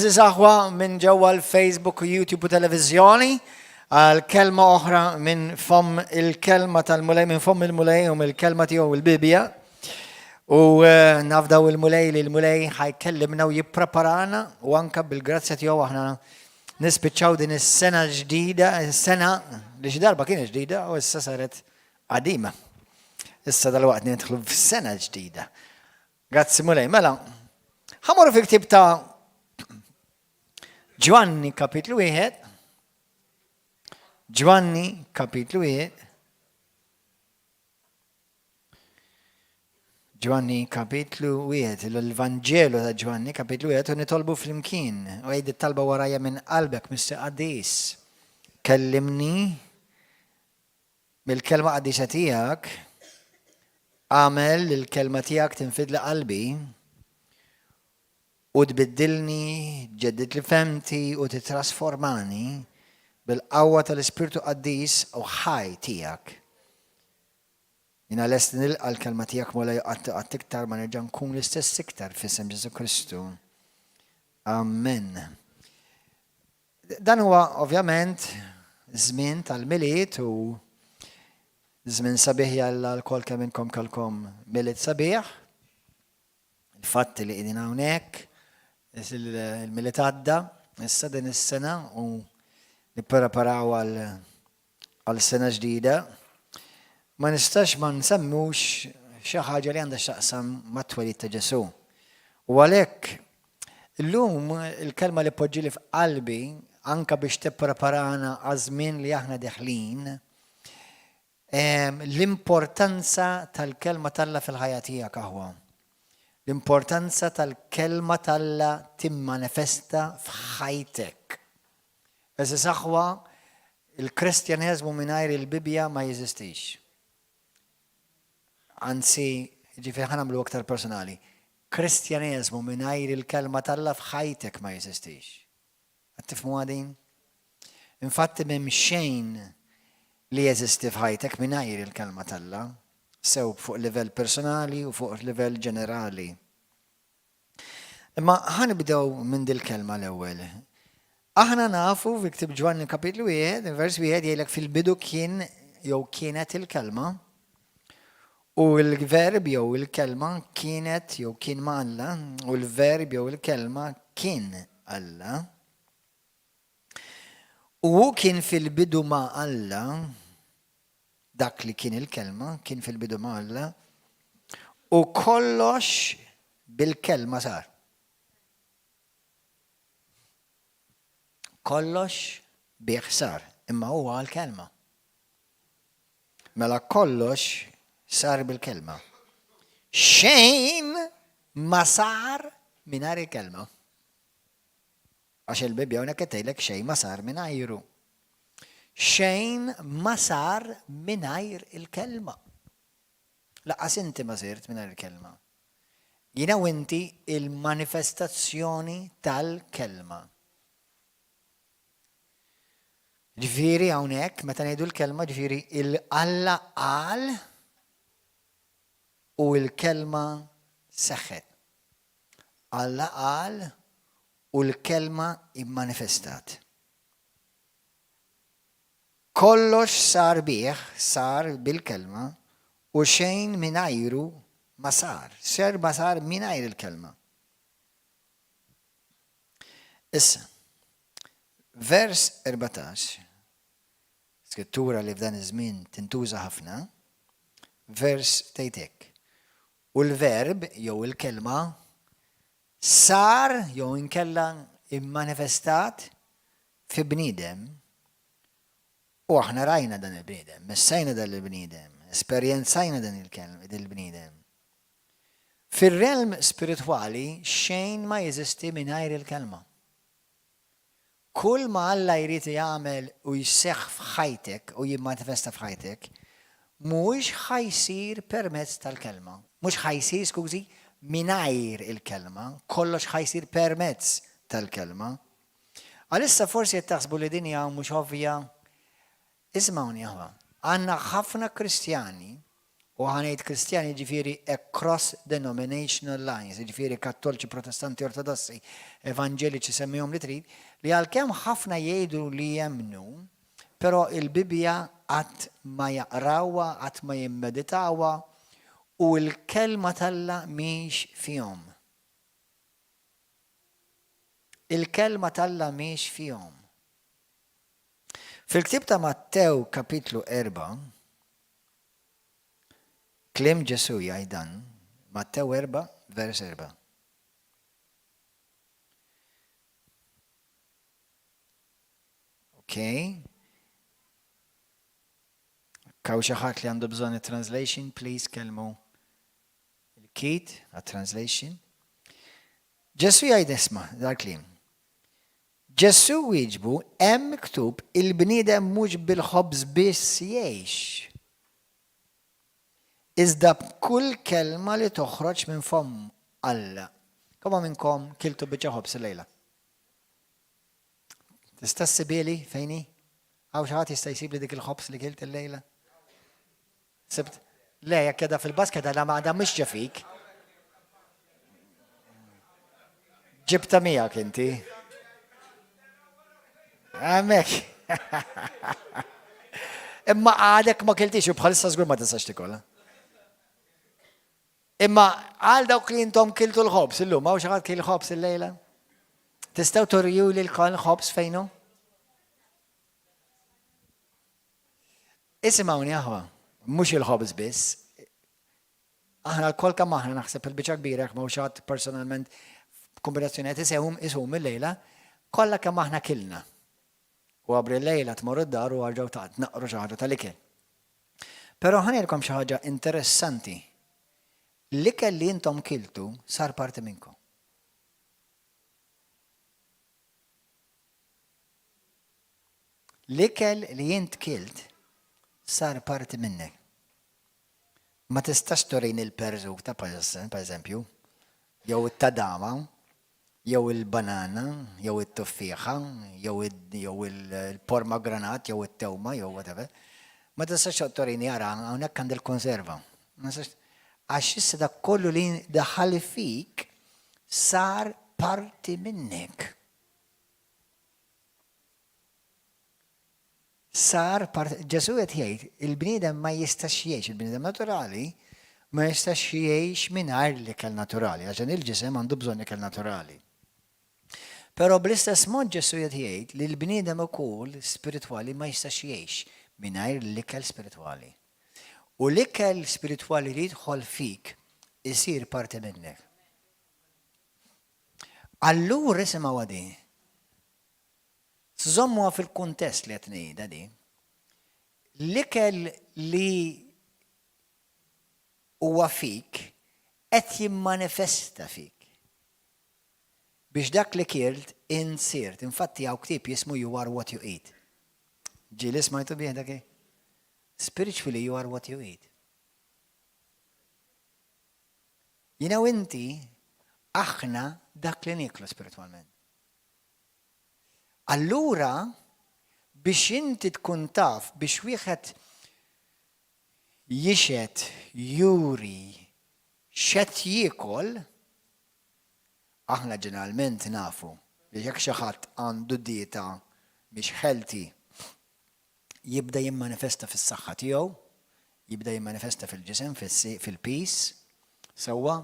Zaħwa minn ġewwa l-Facebook u YouTube u televizjoni, għal-kelma oħra minn fom il-kelma tal-mulej, minn fom il-mulej u mill-kelma tiegħu il-Bibja. U nafdaw il-mulej li l-mulej ħajkellimna u jippreparana u anka bil-grazzja tiegħu aħna nispiċċaw din is-sena ġdida, is-sena li xi darba kienet ġdida u issa saret qadima. Issa dal-waqt nidħlu f'sena ġdida. Grazzi mulej. Mela, ħamorru fi ktieb ta' Ġwanni kapitlu 1. Ġwanni kapitlu 1. Ġwanni kapitlu 1. L-Vangelo ta' Ġwanni kapitlu 1 u nitolbu fl-imkien. U għid it-talba warajja minn qalbek, Mr. Qaddis. Kellimni bil-kelma qaddisa tiegħek, għamel il-kelma tiegħek tinfidla qalbi u tbiddilni, ġeddit li femti u titrasformani bil-qawwa tal-Ispirtu Qaddis u ħaj tiegħek. Jina lest nilqa l-kelma tiegħek mola qatt iktar ma nerġa' nkun l-istess iktar f'isem Ġesu Kristu. Amen. Dan huwa ovvjament żmien tal-miliet u żmien sabiħ jalla l-kol kemm minnkom kelkom miliet sabiħ. Il-fatt li qegħdin hawnhekk il-miliet għadda, issa din is-sena u nippreparaw għal sena ġdida. Ma nistax ma nsemmux xi ħaġa li għandha x'taqsam mat-twelid ta' Ġesu. U għalhekk illum il-kelma li poġġili f'qalbi anke biex tippreparana għaż-żmien li aħna deħlin l-importanza tal-kelma tal-Alla fil-ħajja tiegħek aħwa. L-importanza tal-kelma tal-Alla timmanifesta f'ħajtek. Eżi saħwa il-Kristjaneżmu mingħajr il-Bibja ma jeżistix. Anzi, ġifieri ħanamlu aktar personali. Kristjaneżmu mingħajr il-kelma tal-Alla f'ħajtek ma jeżistix. Qed tifhmu din? Infatti m'hemm xejn li jeżisti f'ħajtek mingħajr il-kelma tal-Alla. Sew fuq livell personali u fuq livell ġenerali. Imma ħanibdew minn dil-kelma l-ewwel. Aħna nafu fi ktieb Ġwanni kapitlu 1, vers 1 jgħidlek fil-bidu kien jew kienet il-kelma u l-verb jew il-kelma kienet jew kien ma' Alla u l-verb jew il-kelma kien Alla. U kien fil-bidu ma' Alla. Dak li kien il-kelma, kien fil-bidu ma' Alla, u kollox bil-kelma sar. Kollox bih sar, imma huwa l-kelma. Mela kollox sar bil-kelma. Xejn ma sar mingħajr il-kelma. Għax il-Bibja hawnhekk qed tgħidlek xejn ma sar mingħajru. Xejn ma sar mingħajr il-kelma. Laqqas inti ma sirt mingħajr il-kelma. Jiena u inti il-manifestazzjoni tal-kelma. Ġifieri hawnhekk meta ngħidu l-kelma ġifieri il-Alla qal u l-kelma seħħet. Alla qal u l-kelma immanifestat. Kollox sar bih, sar bil-kelma, u xejn mingħajru ma sar. Ser ma sar mingħajr il-kelma. Issa, vers 14, skrittura li f'dan iż-żmien tintuża ħafna, vers tgħidlek. U l-verb jew il-kelma sar jew inkella immanifestat fi bniedem. U aħna rajna dan il-bniedem, messajna dan il-bniedem, esperjenzajna dan il-bniedem. Fil-realm spirituali xejn ma jeżisti mingħajr il-kelma. Kull ma Alla jrid jagħmel u jseħħ f'ħajtek u jimmanifesta f'ħajtek, mhux ħajsir permezz tal-kelma. Mhux ħajsir, skużi, mingħajr il-kelma, kollox ħajsir permezz tal-kelma. Għalissa forsi qed taħsbu li din hija mhux ovvja. Ismawni għahwa, għanna ħafna Kristjani U ħanejt Kristjani ġifiri across denominational lines, ġifiri kattoliċi, protestanti, ortodossi, evangeliċi semmijom li trid, li għal-kem ħafna jgħidu li jemnu, pero il-Bibja għat ma jaqrawa, għat ma jimmeditawa, u l-kelma talla miex fihom. Il-kelma talla miex fihom. Fil-ktib ta' Mattew kapitlu 4, klim Ġesu jgħidan, Mattew 4, vers 4. Ok. Kaw xaħat li għandu bżon translation, please kelmu il-kit għat-translation. Ġesu jgħid isma, dal-klim. Ġesu wieġbu hemm miktub il-bniedem mhux bil-ħobż biss jgħix. Iżda b'kull kelma li toħroġ minn fomm Alla. Kemm minnkom kiltu biċċa ħobż illejla? Tista' ssibili fejni? Hawn xi ħadd jista' jsib li dik il-ħobż li kilt illejla? Sibt? Le, jekk qiegħda fil-basket għadha m'għadha mhix ġefik. Ġibta miegħek inti. Għamek. Imma għadek ma kiltix u bħalissa żgur ma tistax tikolla. Imma għal dawk li intom kiltu l-ħobs illum, għaw xaħat kil l-ħobs il-lejla? Tistaw torju li l-ħobs fejnu? Isimawni aħwa, mux il-ħobs biss. Aħna l-kol kam aħna naħseb il-bicċa kbira, ma' xaħat personalment kombinazzjoniet isum il-lejla, kolla kam aħna kilna. U għabri l-lejla tmur id-dar u għarġaw ta' naqru xaħġa tal-ikel. Pero ħanirkom xaħġa interessanti. L-ikel li jintom kiltu sar parti minnkom. L-ikel li jint kilt sar parti minnek. Ma tistax turin il-perżuk ta' per eżempju, jew it-tadama, jew il-banana, jew it-tuffiħa, jew il-pormagranat, jew it-tewma, jew whatever. Ma tistax turini għara, għonek għand il-konserva. Għax issa da kollu li daħal fik sar parti minnek. Sar parti, Ġesu qed jgħid, il-bniedem ma jistax jgħix, il-bniedem naturali ma jistax jgħix mingħajr l-ikel naturali, għaxan il-ġisem għandu bżonn ikel naturali. Però bl-istess mod Ġesu qed jgħid li l-bniedem ukoll spiritwali ma jistax jgħix mingħajr l-ikel spiritwali. U l-ikel spiritwali li jidħol fik isir parti minnek. Allura isimgħu għadi. Żommuha fil-kuntest li qed ngħidha di. L-ikel li huwa fik qed jimmanifesta fik. Biex dak li kielt insirt. Infatti hawn ktieb jismu You Are What You Eat. Ġieli smajtu bih dak? Spiritually, you are what you eat. Inti, aħna dak li niklu spiritualment. Allura, biex inti tkun taf, biex wieħed jixet, juri, xet jiekol, aħna ġeneralment nafu li jekk xi ħadd għandu dieta biex healthy jibda jimmanifesta fis-saħħa tiegħu, jibda jimmanifesta fil-ġisem, fil-peace, sewwa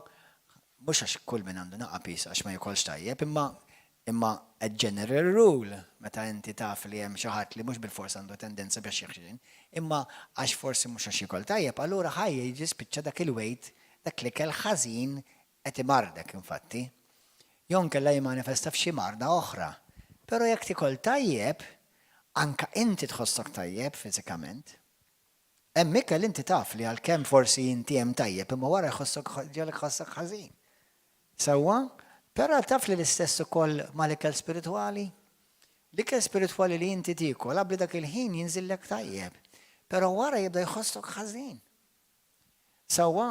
mhux għax kull min għandu naqa' peace għax ma jikolx tajjeb, imma a general rule meta inti taf li hemm xi ħadd li mhux bil-fors għandu tendenza biex jeħxin, imma għax forsi mhux għax jikol tajjeb, allura ħajja jiġi spiċċa dak il-wejt dak li kell ħażin qed imardek infatti. Jon kellha jimmanifesta f'xi marda oħra. Però jekk tikol tajjeb, anka inti tħossok tajjeb fiżikament. Hemm ikel inti taf li għalkemm forsi inti hemm tajjeb, imma wara ġielek ħossok ħażin. Sewwa, però taf li l-istess ukoll mal-ikel spiritwali. L-ikel spiritwali li inti tiekol qabli dak il-ħin jinżillek tajjeb, però wara jibda jħossok ħażin. Sewwa,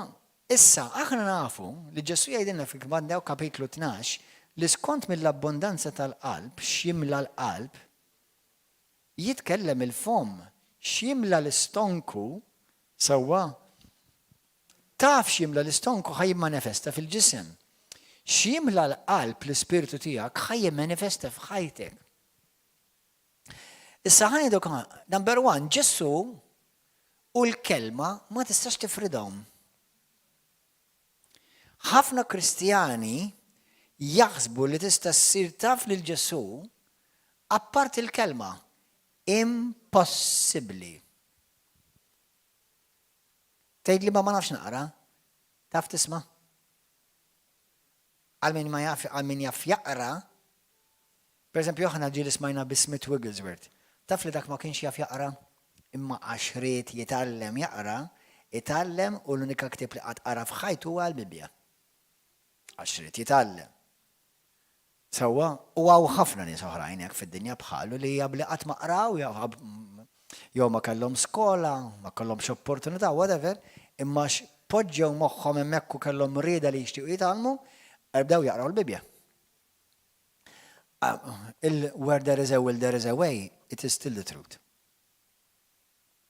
issa aħna nafu li Ġesu jgħidilna fil-Mattew kapitlu 12 li skont mill-abbondanza tal-qalb x'jimla l-qalb jitkellem il-fom x'jimla l-istonku sewwa taf x'jimla l-istonku ħaj manifesta fil-ġisem. X'jimla l-qalb l-ispiritu tiegħek ħaj manifesta f'ħajtek. Issa ħanidok number 1, Ġesu u l-kelma ma tistax tifridhom. Ħafna Kristjani jaħsbu li tista' ssir taf lil Ġesu apart il-kelma. Impossibbli. Tgħid li ma nafx naqra, taf tisma'? Għal min jaf jaqra, pereżempju aħna ġieli smajna bi Smith Wigglesworth. Taf li dak ma kienx jaf jaqra, imma għax ried jitgħallem jaqra, itgħallem u l-unika ktieb li qatt qara f'ħajtu huwa l-Bibja. Għax ried jitgħallem. Sewwa u hawn ħafna nies oħrajn hekk fid-dinja bħalu li jabli qatt ma qraw jew ma kellhom skola, ma kellhomx opportunità, whatever, imma poġġew moħħhom hemmhekk u kellhom rieda li jixtiequ jitgħallmu, bdew jaqraw l-Bibja. Where there is a will, there is a way, it is still the truth.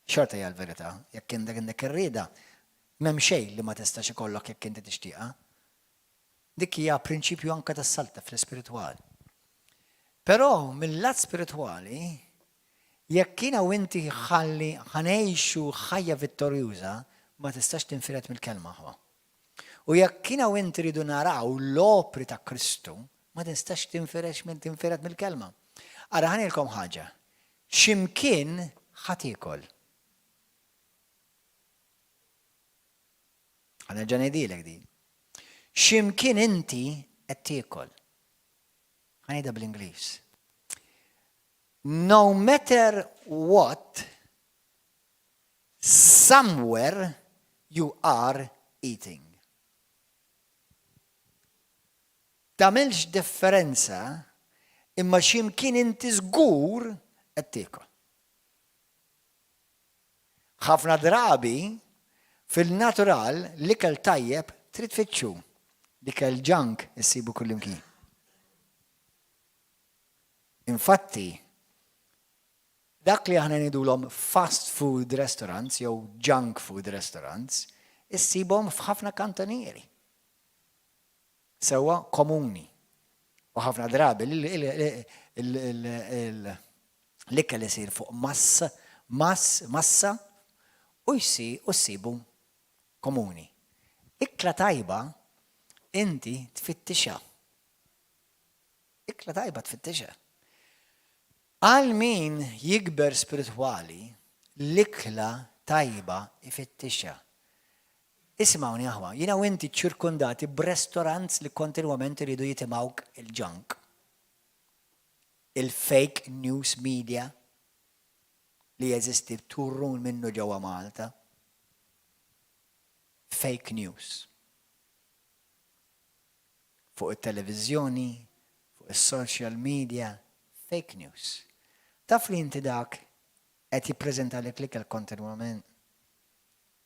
Xorta hija l-verità, jekk indek ir-rieda, m'hemm xejn li ma tistax ikollok jekk inti tixtieqha. Dik hija prinċipju anke tas-salta fl-ispiritwali. Però mill-lat spiritwali, jekk jiena u inti ħanejxu ħajja vittorjuża, ma tistax tinfiret mill-kelma ħwa. U jekk jiena u inti ridu naraw l-opri ta' Kristu, ma tistax tinfiret mill-kelma. Ara ħanilkom ħaġa. X'imkien ħadd iekol. Ħanerġa' ngħidilek din. X'imkien inti qed tiekol. Ħanejda bl-Ingliż. No matter what, somewhere you are eating. T'għamilx differenza imma x'imkien inti żgur qed tiekol. Ħafna drabi fil-natural l-ikel tajjeb trid tfittxu. L-ikel junk issibu kullimkien. Infatti, dak li aħna ngħidulhom fast food restaurants jew junk food restaurants, issibhom f'ħafna kantonieri. Sewwa komuni. U ħafna drabi l-ikel isir fuq massa u jsibu komuni. Ikla tajba inti tfittixa. Ikla tajba tfittixa. Għal min jikber spiritwali, l-ikla tajba ifittixa. Ismawni aħwa, jiena u inti ċirkundati b'restorants li kontinwament iridu jitimawk il-junk. Il-fake news media li jeżisti turrun minnu ġewwa Malta. Fake news. Fuq it-televiżjoni, fuq is-social media, fake news. Taf li inti dak qed jippreżentalek l-ikel kontinwament.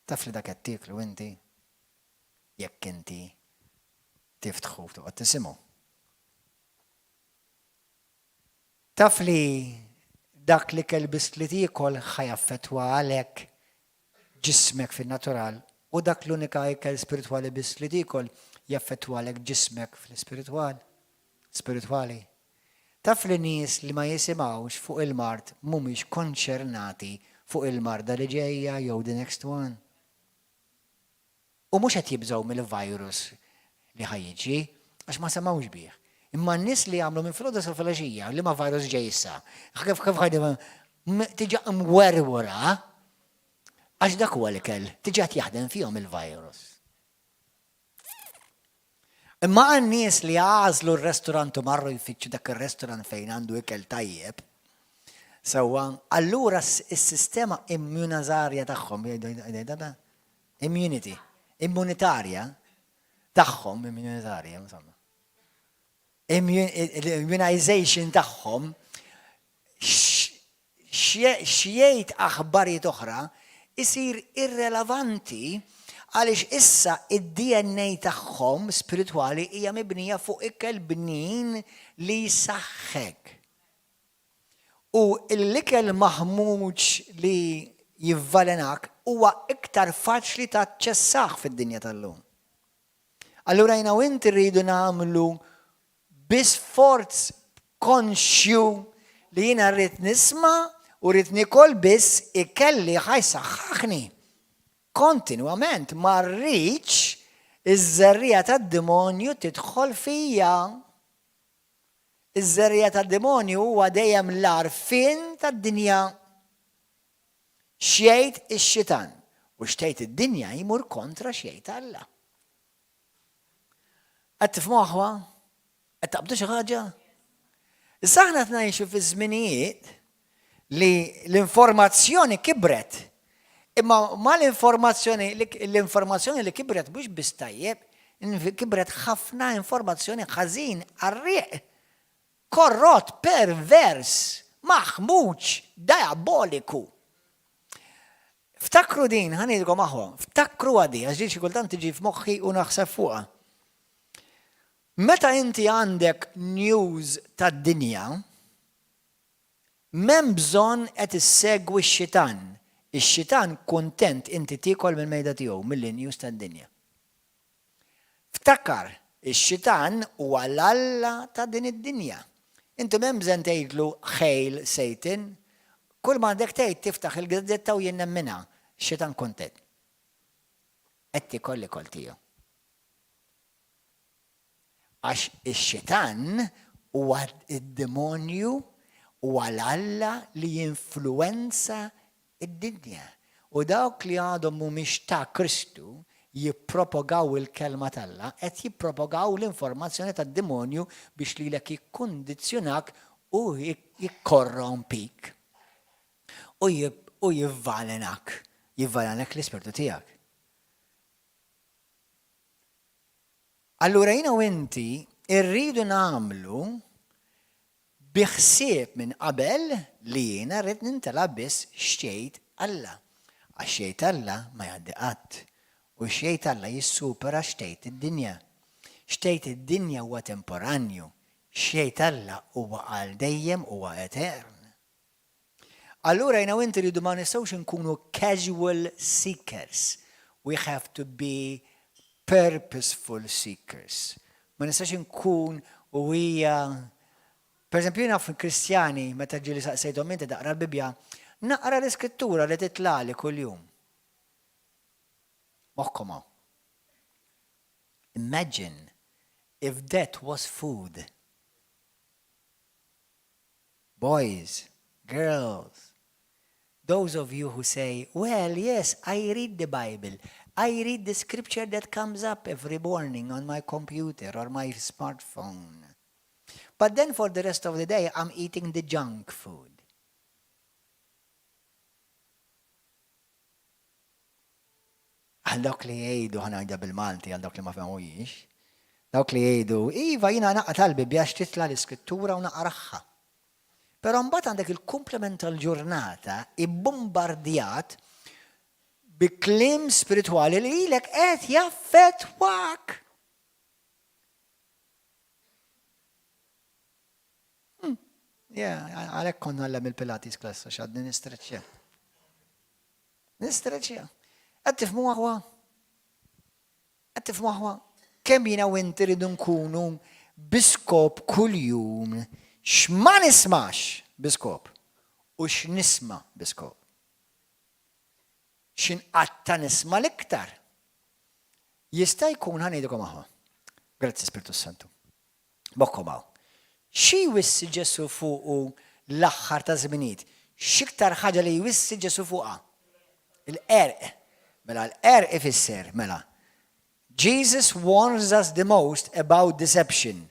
Taf li dak qed tieklu inti jekk inti tiftħu toqgħod tisimgħu. Taf li dak l-ikel biss li tiekol ħajaffettwa għalek ġismek fin-natural u dak l-unika ikel spiritwali biss li tiekol jaffettwa għalek ġismek spirituali. Taf li nies li ma jisimgħux fuq il-mard mhumiex konċernati fuq il-marda li ġejja jew the next one. U mhux qed jibżgħu mill-virus li ħajjiġi għax ma semgħux bih. Imma n-nies li jagħmlu minn floda sa filgħaxija li ma virus ġej issa. Kif ħajdi tiġa mwerwura għax dak huwa l-ikel tiġa jaħdem fihom il-virus. Imma għan-nies li għażlu r-restorant u marru jfittxu dak ir-restorant fejn għandu ikel tajjeb, sewwa allura s-sistema immunitarja tagħhom, immunitarja tagħhom, insomma. Immunization tagħhom xjejt aħbarijiet oħra isir irrelevanti għaliex issa id-DNA tagħhom spiritwali hija mibnija fuq ikel bnin li jsaħħek. U l-ikel maħmuġ li jivvalenak huwa iktar faċli taċċessaħ fid-dinja tal-lum. Allura jina u inti rridu nagħmlu bisforz konxju li jina rrid nisma' u rrid nikol biss ikelli ħajsaħħaħni. Kontinwament ma rridx iż-żerrija tad-demonju tidħol fija. Iż-żerrija tad-demonju huwa dejjem l-arfin tad-dinja. Xjejt ix-xitan u xtejt id-dinja jmur kontra xjejt Alla. Qed tifhmu aħwa? Qed taqbdu xi ħaġa? Issa aħna qed ngħixu fi żminijiet li l-informazzjoni kibret. Imma ma l-informazzjoni li kibret mhux biss tajjeb, kibret ħafna informazzjoni ħażin, arriq, korrott, pervers, maħmuġ, diaboliku. Ftakru din, ħanidkom aħwa, ftakru għadi, għax xi kultant tiġi f'moħħi u naħseb fuqha. Meta inti għandek news tad-dinja, m'hemm bżonn qed issegwi x-xitan. Ix-xitan kuntent inti tiekol mill-mejda tiegħu mill-news tad-dinja. Ftakar, ix-xitan huwa l-alla ta' din id-dinja. Inti m'hemm bżonn tgħidlu ħejl Satan, kull ma għandek tgħid tiftaħ il-gazzetta u jinnemminha, ix-xitan kuntent. Qed tiekol l-ikol tiegħu. Għax ix-xitan huwa id-demonju huwa l-alla li jinfluwenza id-dinja. U dawk li għadhom mhumiex ta' Kristu jippropagaw il-kelma tal-Alla, qed jippropagaw l-informazzjoni tad-demonju biex lilek jikkundizzjonak u jikkorrompik. U jivvalenak l-ispirtu tiegħek. Allura jiena u inti rridu nagħmlu biħsieb minn qabel li jiena rrid nintela biss xejt Alla. Għax xejt Alla ma jgħaddi qatt. U xejt Alla jissupera xtejt id-dinja. Xtejt id-dinja huwa temporanju. Xejt Alla huwa għal dejjem huwa etern. Allura jiena u inti rridu ma nistgħux inkunu casual seekers. We have to be purposeful seekers. Ma nistax inkun u hija. Per esempio, jina fil-Kristjani, meta ġili saqsejtom inti daqra l-Bibja, naqra l-iskrittura li titlali kull-jum. Moħkom hawn. Imagine if that was food. Boys, girls, those of you who say, well, yes, I read the Bible. I read the scripture that comes up every morning on my computer or my smartphone. But then for the rest of the day, I'm eating the junk food. Għal dawk li jgħidu ħanajda bil-Malti, għal dawk li ma fehmujiex. Dawk li jgħidu, iva jina naqqa tal-Bibja titla l-iskrittura u naqraħħa. Però mbagħad għandek il-komplement tal-ġurnata ibbombardjat bi kliem spiritwali li lilek qed jaffettwak. Għalek konna għallem il-Pilates klassa xadni nistreċja. Għattifmu għahwa. Kem jina u inti ridu nkunu biskop kull-jum x'ma nismax biskop u x'nisma biskop. X'inqatta nisma l-iktar. Jista' jkun ħanejdukom aħwa. Grazzi Spiritu Santu. Bokkom hawn. Xi jwissi Ġesu fuqu l-aħħar ta' żminijiet? X'iktar ħaġa li jwissi Ġesu fuqha? Il-qerq. Mela l-qerq ifisser, mela. Jesus warns us the most about deception.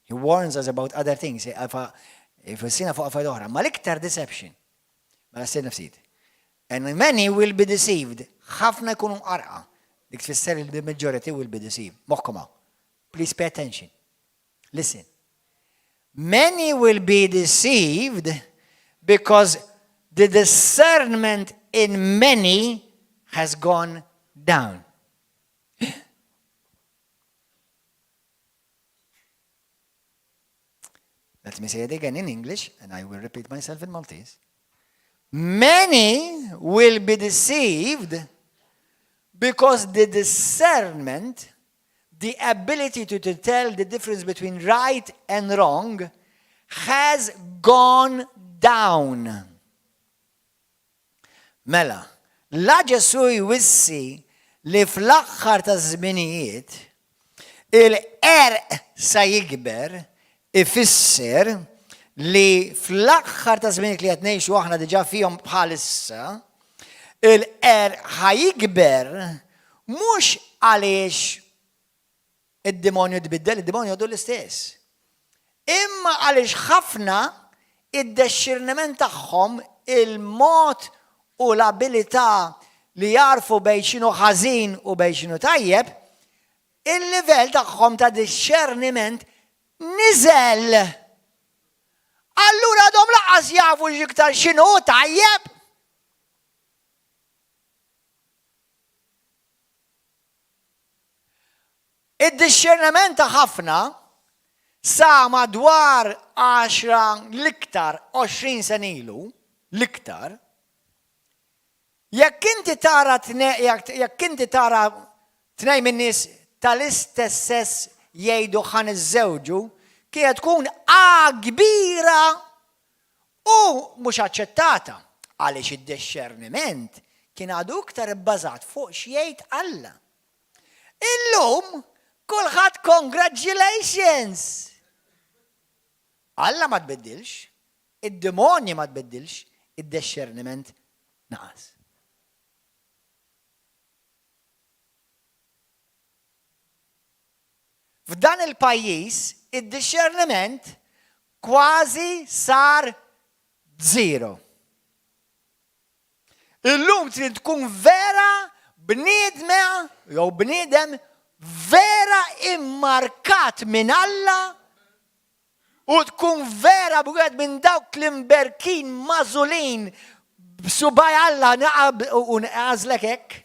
He warns us about other things. Ifissina fuq affarijiet oħra, ma l-iktar deception. Mela ssir nafsit. And many will be deceived. Ħafna jkunu qarqa. Dik tfisser li the majority will be deceived. Moħħkom hawn. Please pay attention. Listen. Many will be deceived because the discernment in many has gone down. Let me say it again in English, and I will repeat myself in Maltese. Many will be deceived because the discernment, the ability to tell the difference between right and wrong, has gone down. Mela, la Ġesu jwissi li fl-aħħar ta' żminijiet il-qerq sa jikber ifisser li fl-aħħar ta' żminijiet li qed ngħixu aħna diġà fihom bħalissa, il-qerq ħajikber mhux għaliex id-demonju tbiddel, id-demonju għadu l-istess. Imma għaliex ħafna id-dexxirniment tagħhom il-mod u l-abilità li jarfu bejn x'inhu ħażin u bejn x'inhu tajjeb, il-livell tagħhom ta' discerniment niżel. Allura għadhom laqas jafu x'iktar x'inhu tajjeb. Id-discerniment ta' ħafna sa madwar 10 l-iktar 20 sena ilu, l-iktar, jekk inti tara tnej min-nies tal-istess sess jgħidu ħan iż-żewġu, kienet tkun kbira u mhux aċċettata għaliex id-discerniment kien għadu iktar ibbażat fuq x'jgħid Alla. Illum kulħadd congratulations. Alla ma tbiddilx, id-demonji ma tbiddilx, id-discerniment naqas. F'dan il-pajjiż id-discerniment kważi sar zero. Illum trid tkun vera bniedma jew bniedem vera immarkat minn Alla u tkun vera b'għed minn dawk l-imberkin mażulin b'subaj Alla u naqażlek hekk.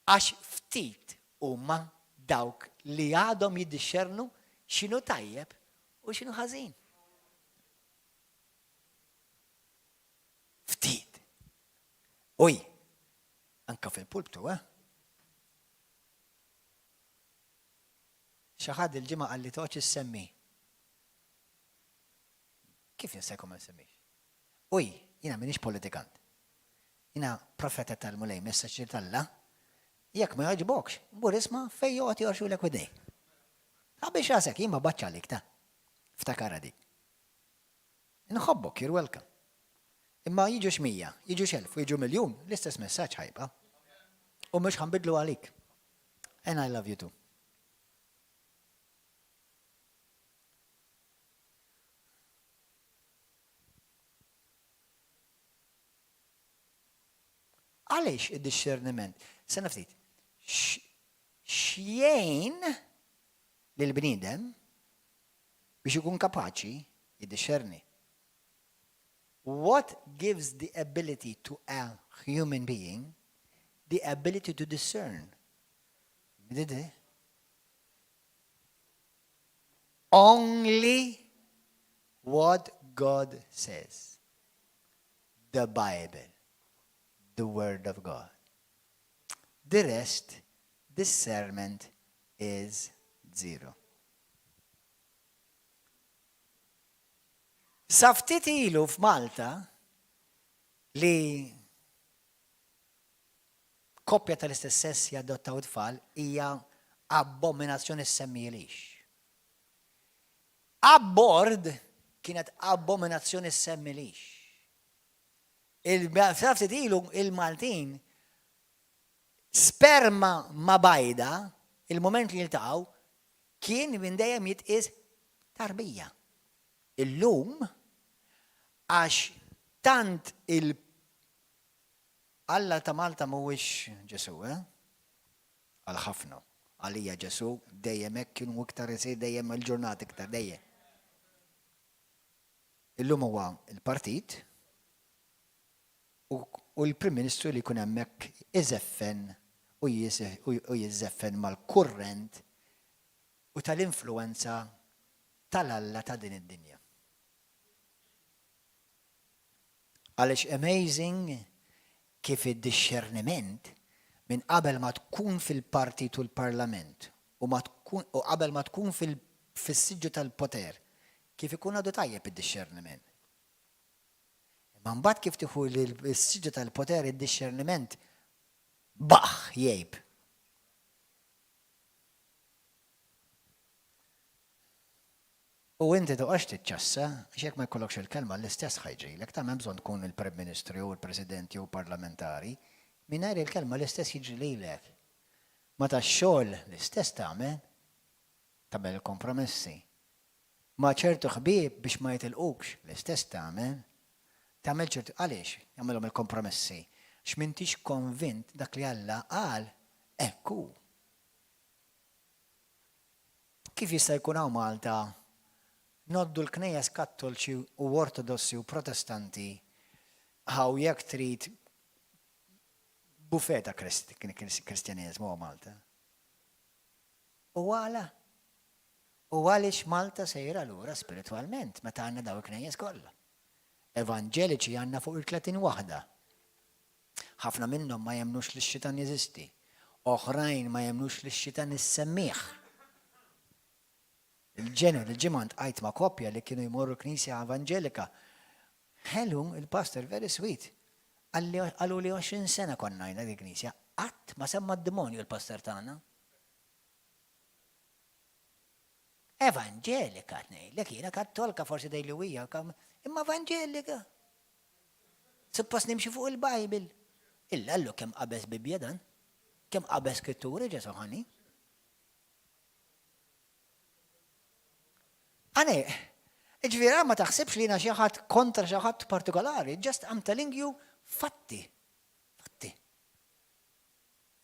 Għax ftit huma dawk li għadhom jiddixxernu x'inhu tajjeb u x'inhu ħażin. Ftit. Uj, anka fil-pulptu, xi ħadd il-ġimgħa qal li toħġ issemmi. Kif jinsejkom ma nsemmix? Uj, jiena m'iniex politikant. Jiena profeta tal-mulej, messaġġier tal-Alla. Jekk ma jogħġbokx, mbur isma' fejn joqgħod jorxulek widejk. Ħabbix rasek, jien ma baċċa għalik ta' ftakara dik. Inħobbok, you're welcome. Imma jiġu 100, jiġu 1000 u jiġu miljun, l-istess messaġġ ħajba. U mhux ħanbidlu għalik. And I love you too. Għaliex id-discerniment? Sena ftit. Xjejn lill-bniedem biex ikun kapaċi jiddiscerni. What gives the ability to a human being the ability to discern? Only what God says. The Bible. The Word of God. The rest, discernment is zero. Saftit ilu f'Malta li koppja tal-istess sess jadottaw tfal hija abominazzjoni semmilix. Abbord kienet abominazzjoni semmilix. Saftit ilu il-Maltin sperma ma bajda, il-moment li jiltaqgħu, kien minn dejjem jitqies tarbija. Illum għax tant Alla ta' Malta mhuwiex Ġesu, għal ħafna. Għalija Ġesu dejjem hekk kienu iktar isir dejjem il-ġurnata iktar dejjem. Illum huwa il-partit u l-Prim Ministru li jkun hemmhekk iżeffen u jiżeffen mal-kurrent u tal-influenza tal-Alla ta' din id-dinja. Għaliex amazing kif id-discerniment minn qabel ma tkun fil-partit u l-parlament u qabel ma tkun fis-siġġu tal-poter kif ikun għadu tajjeb id-discerniment. Ma mbagħad kif tieħu l-siġġu tal-poter id-discerniment jgħib. U inti toqgħodx tiċċassa, għax jekk ma jkollokx il-kelma l-istess ħajġrilek, ta' m'hemm bżonn tkun il-Prim Ministru jew il-President jew parlamentari, mingħajr il-kelma l-istess jiġri lilek. Ma tax-xogħol l-istess tagħmel il-kompromessi. Ma ċertu ħbieb biex ma jitilqux l-istess tagħmel ċertu għaliex jagħmelhom il-kompromessi. X'mintix konvint dak li Alla qal hekk hu. Kif jista' jkun hawn Malta noddu l-knejjes kattoliċi u ortodossi u protestanti għaw jekk trid bufeta kristjaneżmu u Malta. U għala? U għaliex Malta sejra lura spiritualment meta għandna daw il-knejjes kollha. Evangeliċi għandna fuq il-30 waħda. Ħafna minnhom ma jemnux li x-xitan jeżisti. Oħrajn ma jemnux li x-xitan issemmiħ. Il-ġimgħa għajt ma' koppja li kienu jmorru knisja evangelika. Ħelhom il-pastor very sweet. Għallu li 20 sena konna jna di knisja. Qatt ma semma d-demonju il-pastor tagħna. Evangelika ngħidlek jiena kattolka forsi dejlewija, imma evangelika. Suppost nimxi fuq il-Bible. Illa allu kemm qabeż Bibja dan? Kemm qabeż Skritturi Ġesu ħani? Għane, ġvira ma taħsibx li jina xaħat kontra xaħat partikolari, just I'm telling you fatti.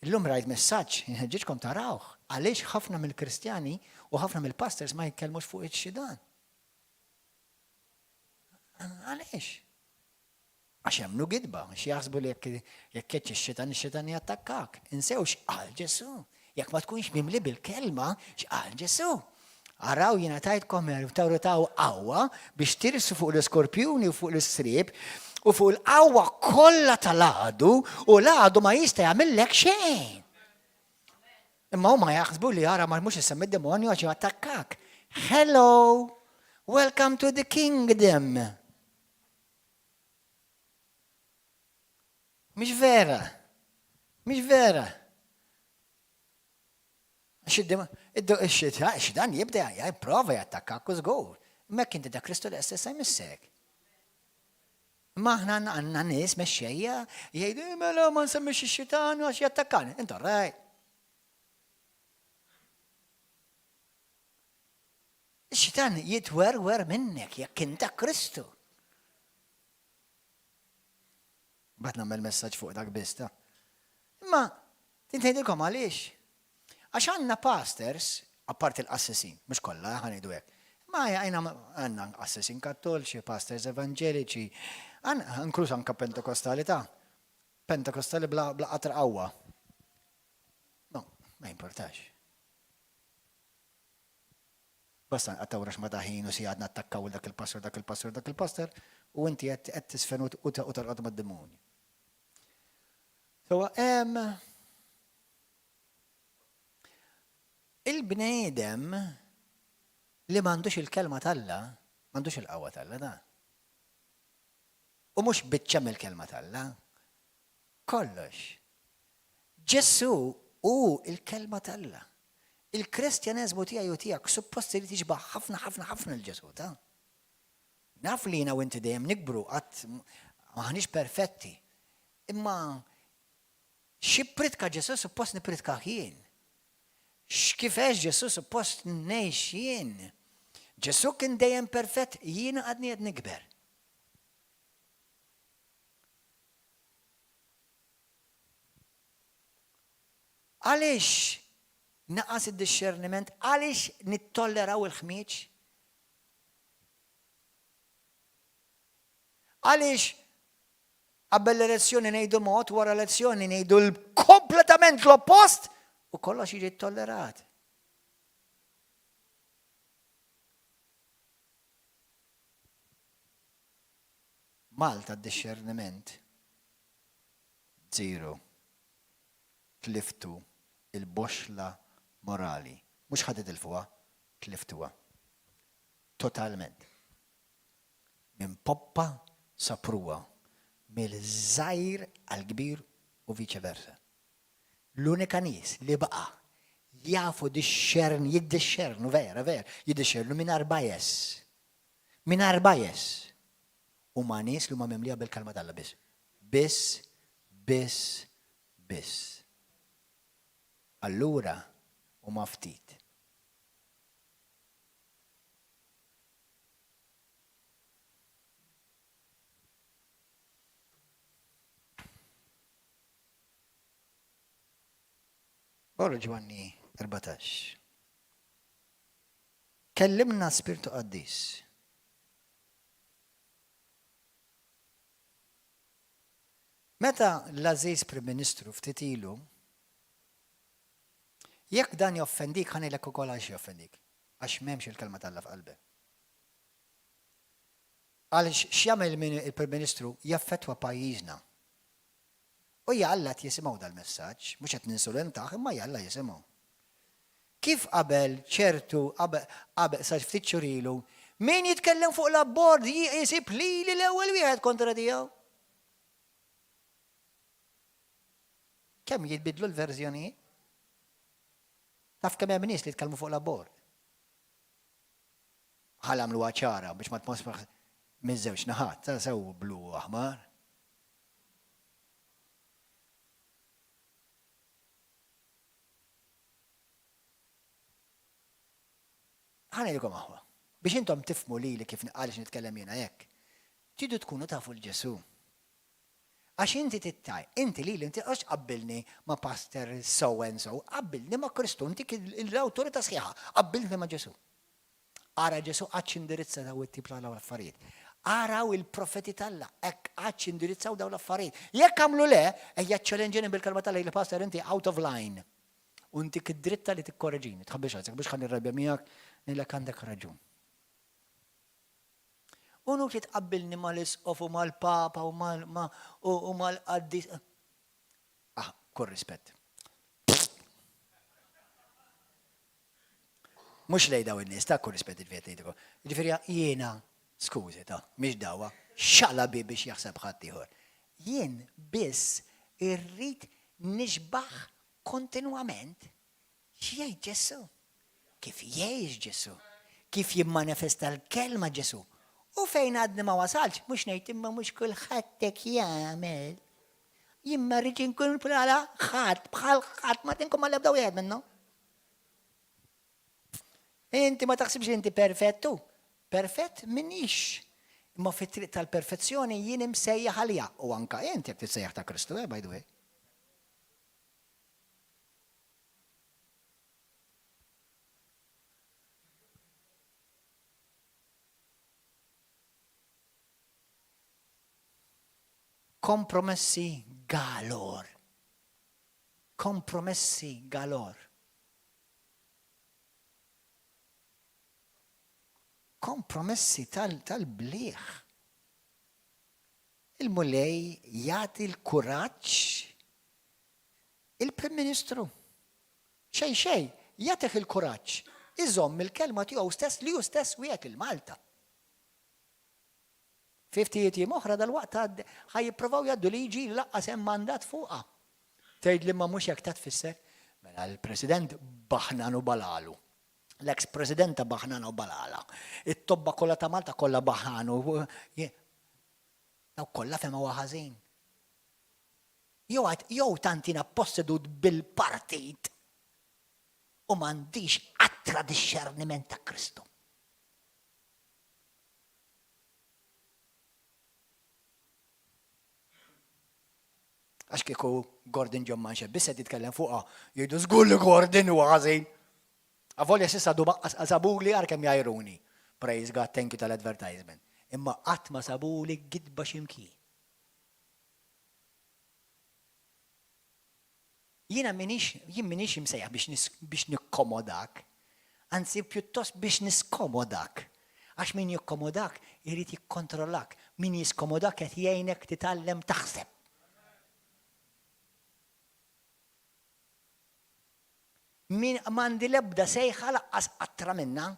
Illum rajt messaġġ, jinħeġġiġkom tarawh, għaliex ħafna mill-Kristjani u ħafna mill-pastors ma jitkellmux fuq iċ-xidan. Għaliex? Għax jemnu gidba, għax jaħsbu li jekk keċ ix-xitan jattakkak. Insewx qal Ġesu. Jekk ma tkunx mimli bil-kelma, x'qal Ġesu. Araw jina tajtkom tawritaw qawwa biex tirsu fuq l-skorpjuni u fuq l-srib u fuq l-qawwa kollha tal-għadu u l-għadu ma jista' jagħmellek xejn. Imma huma jaħsbu li ara ma mhux isemmi d-demonju għax jattakkak. Hello, welcome to the kingdom. Mhix vera. Xidan jibda jipprova jattakkak u żgur. Mek inti da Kristu l-estess jmissek. Maħna għandna nies mexxejja jgħidu mela ma nsemmix ix-xitan għax jattakkani. Intu raj. Ix-xitan jitwerwer minnek jekk inta Kristu. Bad nagħmel messaġġ fuq dak bista. Imma tintgħidilkom għaliex. Għax għandna pastors, apart il-qassisin, mhux kollha ħanejdu hekk. Ma għandna qassisin kattoliċi, pastors evangeliċi, inkluż anke pentekostalità. Pentekostali bla qatra qawwa. No, ma importax. Basta għattawrax ma taħin u si għadna attakkaw dak il-pastor, u inti qed tisfenu u tarqad mad-demonju. So, il-bnejdem li m'għandux il-kelma Alla, m'għandux il-qawwa Alla da. U mhux biċċa mill-kelma Alla. Kollox. Ġesu hu il-kelma Alla. Il-Kristjaneżmu tiegħi u tiegħek suppost li tiġbaħ ħafna l-Ġesu ta'. Naf li jiena u inti dejjem nikbru qatt maħniex perfetti. Imma xi pritka Ġesu suppost nipritka jien. X'kifex Ġesu suppost ngħix jien. Ġesu kien dejjem perfett, jiena għadni qed nikber. Għaliex naqas id-discerniment, għaliex nittolleraw il-ħmieġ? Għaliex qabel l-elezzjoni ngħidu mod, wara l-elezzjoni ngħidu kompletament l-oppost u kollox jiġi tollerat. Malta d-discerniment. 0. Tliftu il-boxla morali. Mux ħadet il-fuqa, tliftuwa. Totalment. Min poppa sapruwa. Mill-żajr għal-kbir u vice versa. L-unika nies li baqa jafu jiddixxernu vera, jiddixxernu minar bajes. Minar bajes. U ma nies li huma mimlija bil-kalma tal-Alla biss. Biss. Allura huma ftit. Ora Ġwanni 14. Kellimna Spiritu Qaddis. Meta l-Aziz Prim Ministru ftit ilu, jekk dan joffendik ħanilek ukoll għax joffendik, għax m'hemmx il-kelma tal-Alla f'qalbek. Għaliex x'jagħmel il-Prim Ministru jaffettwa pajjiżna. U Alla jisimgħu dal-messaġġ, mhux qed ninsulentaħ, imma Alla jisimgħu. Kif qabel ċertu qabel sa ftit xhur ilu, min jitkellem fuq l-abbord jisib lili l-ewwel wieħed kontra tiegħu? Kemm jitbidlu l-verżjonijiet? Taf kemm hemm nies li jitkellmu fuq l-abbord. Ħalamlu ċara biex ma tmosbaħ miż-żewġ naħat, sew blu u aħmar. Ħanejlkom aħwa. Biex intom tifmu li kif għaliex nitkellem jiena hekk. Tridu tkunu tafu l-Ġesu. Għax inti tittaj, inti inti għax qabbilni ma' pastor so and so, qabbilni ma' Kristu, inti l-awtorità sħiħa, qabbilni ma' Ġesu. Ara Ġesu għadx indirizza daw it-tip l-affarijiet. Araw il-profeti tal-Alla, hekk għadx indirizzaw daw l-affarijiet. Jekk għamlu le, ejja ċċallenġeni bil-kalma tal-Alla li pastor inti out of line. U inti kid-dritta li tikkorreġini, tħabbix għazek biex ħan irrabja miegħek nilek għandek raġun. U nuk li tqabbilni mal-isqof u mal-papa u mal-qaddis. Kull rispett. Mux lej daw il-nies, ta' kull rispett il-viet nejtiku. Ġifieri jiena, skużi ta' mhix dawa, xalabi biex jaħseb ħadd ieħor. Jien biss irrid nixbaħ kontinwament x'jgħid Ġesu. Kif jgħix Ġesu. Kif jimmanifesta l-kelma Ġesu. U fejn għadni ma wasalx, mux ngħid imma mhux kulħadd hekk jagħmel. Jimma rrid inkun bħala ħadd, bħal ħadd ma tinkom mal ebda wieħed minnhom. Inti ma taħsibx inti perfettu. Perfett minix. Imma fit-triq tal-perfezzjoni jien imsejjaħ għalija. U anka inti jekk tissejjaħ ta' Kristu, by the way. Kompromessi galor. Kompromessi galor. Kompromessi tal-bliħ. Il-mulej jagħti l-kuraġġ il-Prim Ministru. Xej, jagħtih il-kuraġġ. Iżomm il-kelma tiegħu stess li hu stess wieħed il-Malta. 50 jiem oħra dal-waqt ħaj jippruvaw jgħaddu liġi laqqas hemm mandat fuqha. Tgħid li ma mhux jekk ta' tfisser. Mela l-President Baħnanu Balalu. L-ex-Presidenta Baħnanu Balala. It-tobba kollha ta' Malta kollha Baħnanu. Daw kollha fehma ħażin. Jew tantina possedut bil-partit u m'għandix attra discerniment ta' Kristu. Għax kieku Gordon John Manxeb, bissa titkellem fuqa, jgħidu żgur li Gordon u għazin. Għavolja sissa duba sabuli għarkem jajruni. Praise God, thank you tal-advertisement. Imma qatt ma sabuli gidba ximki. Jien minix imsejjaħ biex nikkomodak, anzi pjuttost biex niskomodak. Għax min jikkomodak irrid jikkontrollak. min jiskomodak qed jgħinek titgħallem taħseb. Min m'għandi l-ebda sejħa laqqas qattra minna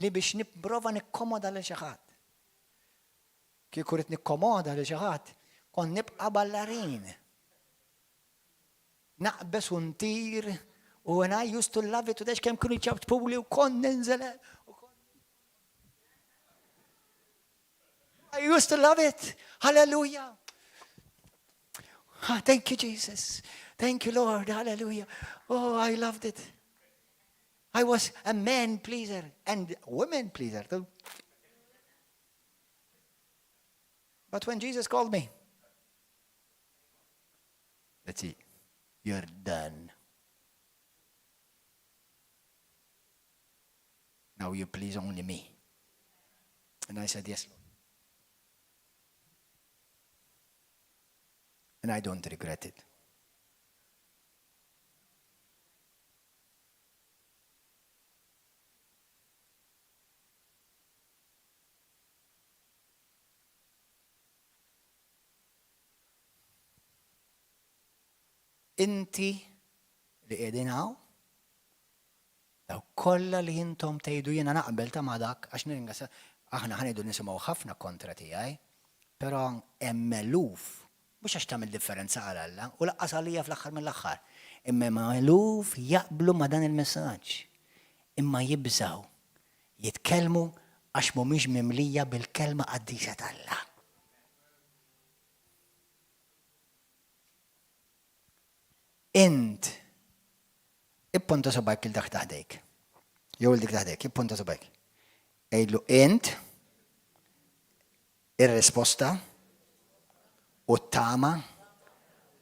li biex nipprova nikkomoda lil xi ħadd. Kieku rid nikkomoda lil xi ħadd, kont nibqa' ballarin. Naqbes u ntir, u when I used to love it, u dex kemm kienu jċabtpuli u kont ninżel. I used to love it. Hallelujah. Thank you, Jesus. Thank you, Lord. Hallelujah. Oh, I loved it. I was a man pleaser and woman pleaser too. But when Jesus called me, that's it. You're done. Now you please only me. And I said, yes, Lord. And I don't regret it. Inti li qiegħdin hawn, daw kollha li intom tgħidu jiena naqbel ta' ma' dak għax nirringrazzja aħna ħanidu nisimgħu ħafna kontra tiegħi, però hemm eluf mhux għax tagħmel differenza għal Alla u laqqas għalija fl-aħħar mill-aħħar. Imma eluf jaqblu ma' dan il-messaġġ. Imma jibżgħu jitkellmu għax mhumiex mimlija bil-kelma qaddisa tal-Alla. Int ippunta subajk il-dak taħdejk. Jew il-dik taħdejk, ippunta subajk. Ejlu int ir-risposta u t-tama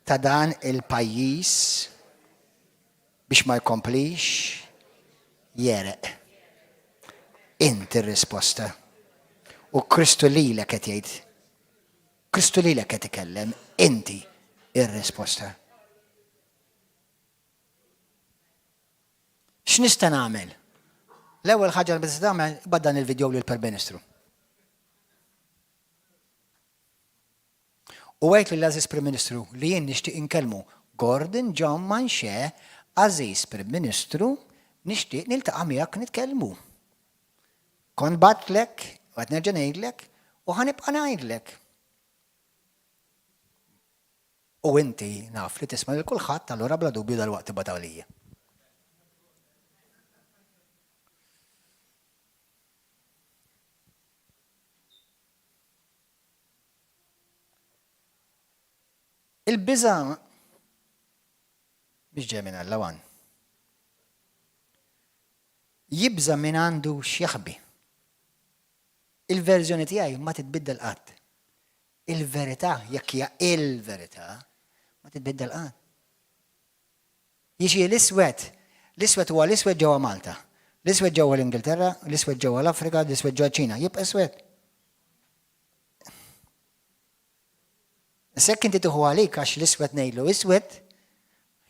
ta' dan il-pajjiż biex ma jkomplix jereq. Int ir-risposta. U Kristu lilek qed jgħid. Kristu lilek qed ikellem, inti ir-risposta. X'nista' nagħmel? L-ewwel ħaġa li tista' tagħmel ibad dan il-vidjow lill-Prim Ministru. U għedt lill-Aziz Prim Ministru li jien nixtieq inkellmu Gordon John Manche, Aziz Prim Ministru, nixtieq niltaqa' miegħek nitkellmu. Kont batlek, u qed nerġa' ngħidlek, u ħanibqa' ngħidlek. U inti naf li tisma' lil kulħadd allura bla dubju dalwaqt tibgħat għalija. Il-biża' biex ġej minn Alla wan. Jibża' min għandu x'jaħbi. Il-verżjoni tiegħi ma titbiddel qatt. Il-verità jekk hija il-verità ma titbiddel qatt. Jiġi l-iswed huwa l-iswed ġewwa Malta, l-iswed ġewwa l-Ingilterra, l-iswed ġewwa l-Afrika, l-iswed ġewwa ċina, jibqa' iswed. Sekk inti tieħu għalik għax l-iswed ngħidlu iswed,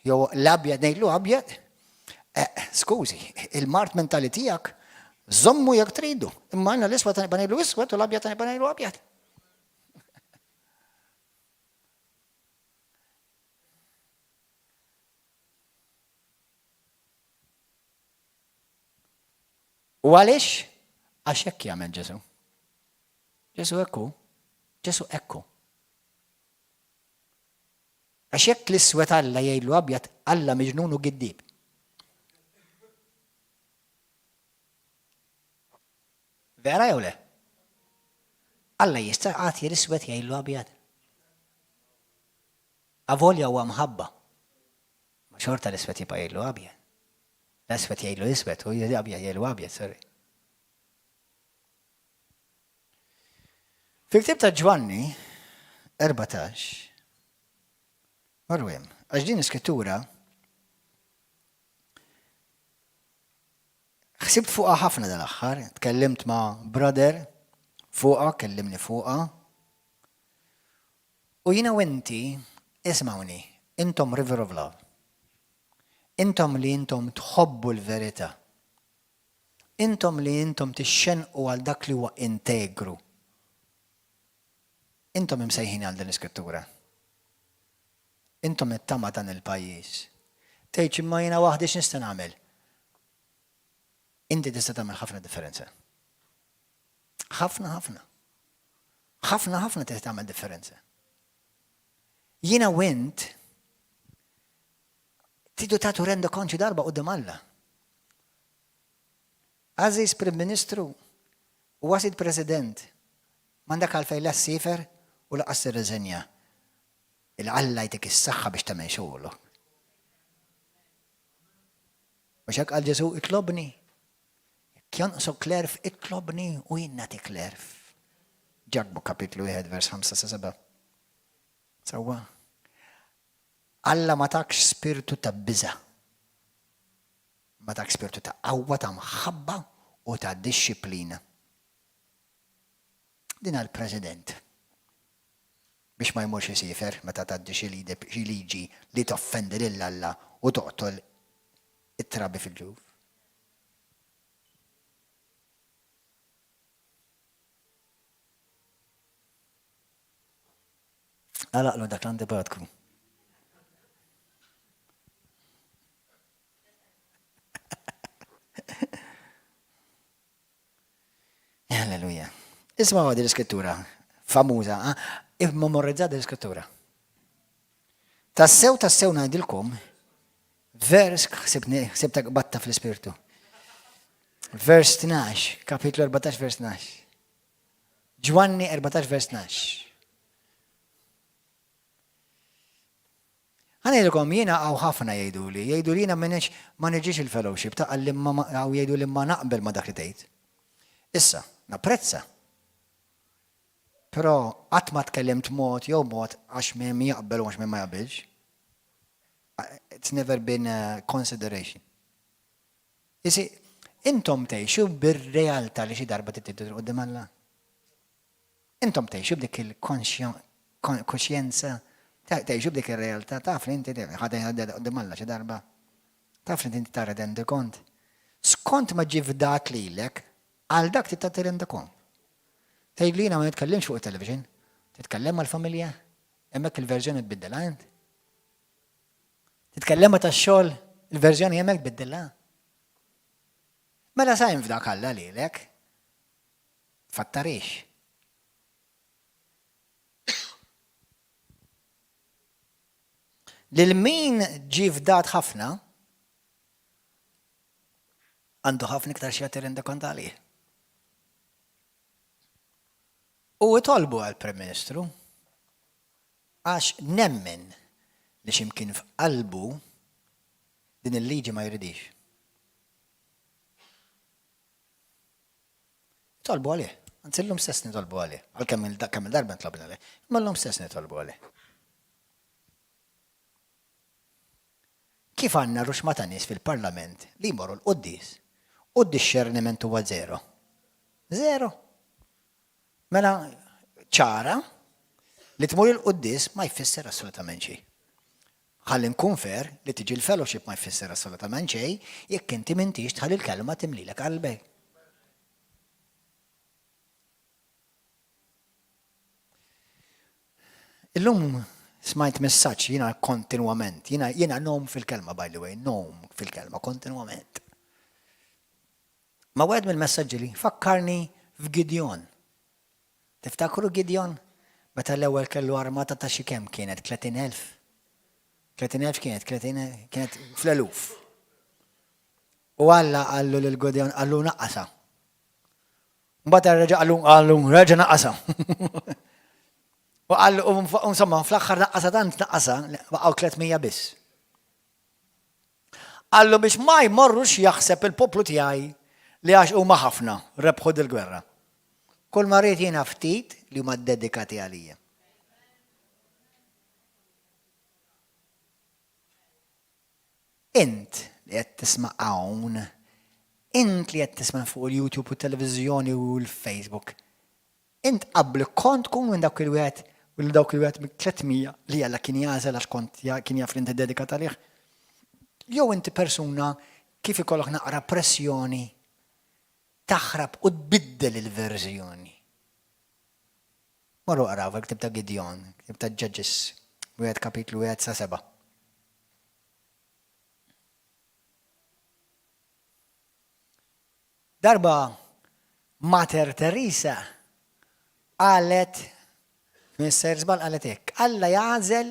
jew l-abjad ngħidlu abjad, skużi, il-mart mentali tiegħek żommu jekk tridu. Imma għandna l-iswed nibqa' ngħidlu iswed u l-abjad nibqa' ngħidlu abjad. U għaliex? Għax hekk jagħmel Ġesu. Ġesu hekk hu. Ġesu hekk hu. Għax jekk l-iswed Alla jgħidlu abjad, Alla miġnun u giddib. Vera jew le? Alla jista' għati l-iswed jgħidlu abjad. Avolja huwa mħabba. Ma xorta l-iswed jibqa' jgħidlu abjad. L-iswed jgħidlu iswed u abjad jgħidlu abjad, sorry. Fil-ktieb ta' Ġwanni 14 Marwem, għax din iskrittura ħsibt fuqha ħafna dal-aħħar, tkellimt ma' brother fuqha, kellimni fuqha. U jiena u inti, ismawni, intom River of Love. Intom li intom tħobbu l-verità. Intom li intom tixxenqu għal dak li huwa integru. Intom imsejħin għal din l-iskrittura. Intom it-tama dan il-pajjiż. Tgħid imma jiena waħdi x'nista' nagħmel. Inti tista' tagħmel ħafna differenza. Ħafna tista' tagħmel differenza. Jiena wint tridu tagħtu rendu konċi darba quddiem Alla. Aziz Prim Ministru u Wasid President m'għandek għalfejn la ssifer u laqas tirriżenja. Il-Alla jtik is-saħħa biex tagħmel xogħolok. Mhux hekk qal Ġesu itlobni. Kjonqsu klerf itlobni u jien nagħti klerf. Ġakbu kapitlu 1 vers 5-7. Sewwa. Alla ma takx spiritu ta' biża'. Ma takx spiritu ta' qawwa ta' mħabba u ta' dixxiplina. Din għall-President. Biex ma jmurx isifer meta tgħaddi xi liġi li toffendi lil Alla u toqtol it-trabi fil-ġuf. Għalaqlu dak l-antipatku. Alleluja. Isma' għadi l-iskrittura famuża, immemorizzata l-iskrittura. Tassew ngħidilkom vers ħsibtek batta fl-ispirtu. Vers 12, kapitlu 14 vers 12. Ġwanni 14 vers 12. Ħanejlkom jiena għaw ħafna jgħidu li jiena ma niġix il-fellowship ta' għalli għaw jgħidu li ma naqbel ma dak li tgħid. Issa, napprezza. Però qatt ma tkellimt mod jew mod għax min jaqbel u għax min ma jaqbilx. It's never been a consideration. Isi, intom tgħixu bir-realtà li xi darba tittidu qudiem Alla. Intom tgħixu b'dik il-konxjenza. Tgħixu b'dik ir-realtà, taf li inti ħadha qudiem Alla xi darba. Taf li inti tara rendi kont. Skont ma ġie fdat lilek, għal dak tista' tirrendi kont. Tgħidlina ma nitkellimx fuq it-television, titkellem mal-familja, hemmhekk il-verżjoni tbiddilha int. Titkellem tax-xogħol, il-verżjoni hemmhekk tbiddilha. Mela sajn f'dak Alla lilek, fattarix. Lil min ġie fdat ħafna għandu ħafna iktar xi tirrendi kont għalih. U itolbu għall-Prim Ministru għax nemmen li x'imkien f'qalbu din il-liġi ma jridix. Tolbu għalih, anzi llum stess nitolbu għalih, għalkemm il-darba nitlobna għalih, imma llum stess nitolbu għalih. Kif għandna ruxma ta' nies fil-Parlament li jmorru l-qudies u d-discerniment huwa zero. Zero. Mela ċara li tmur il-qudies ma jfisser assolutament xejn. Ħalli nkun fair li tiġi l-fellowship ma jfisser assolutament xejn jekk inti m'intix tħalli l-kelma timlilek qalbek. Illum smajt messaġġ jiena kontinwament, jiena nom fil-kelma by the way, nom fil-kelma kontinwament. Ma wieħed mill-messaġġi li fakkarni f'Gidjon. Tiftakru Gidjon? Meta l-ewwel kellu armata ta' xi kemm kienet 30,000. 30,000 kienet fl-eluf. U Alla qallu lil Gidjon qallu naqqasa. Mbagħad reġa' qallu reġa' naqqasa. U qallu insomma fl-aħħar naqqasa tant naqqasa baqgħu 300 biss. Qallu biex ma jmorrux jaħseb il-poplu tiegħi li għax huma ħafna rebħu dil-gwerra. Kull ma rrid jiena ftit li huma dedikati għalija. Int li qed tisma' hawn, int li qed tisma' fuq il-YouTube u t-televiżjoni u l-Facebook. Int qabel kont tkun minn dawk il-wieħed u dawk il-wieħed minn 300 li Alla kien jażel għax kont kien jaf li inti dedikat għalih. Jew inti persuna kif ikollok naqra pressjoni taħrab u tbiddel il-verżjoni. Marru qraw il-ktib ta' Gideon, il-ktib ta' Judges, 1 kapitlu 1 sa 7. Darba Mater Teresa qalet Mr. Zbal qalet hekk, Alla jagħżel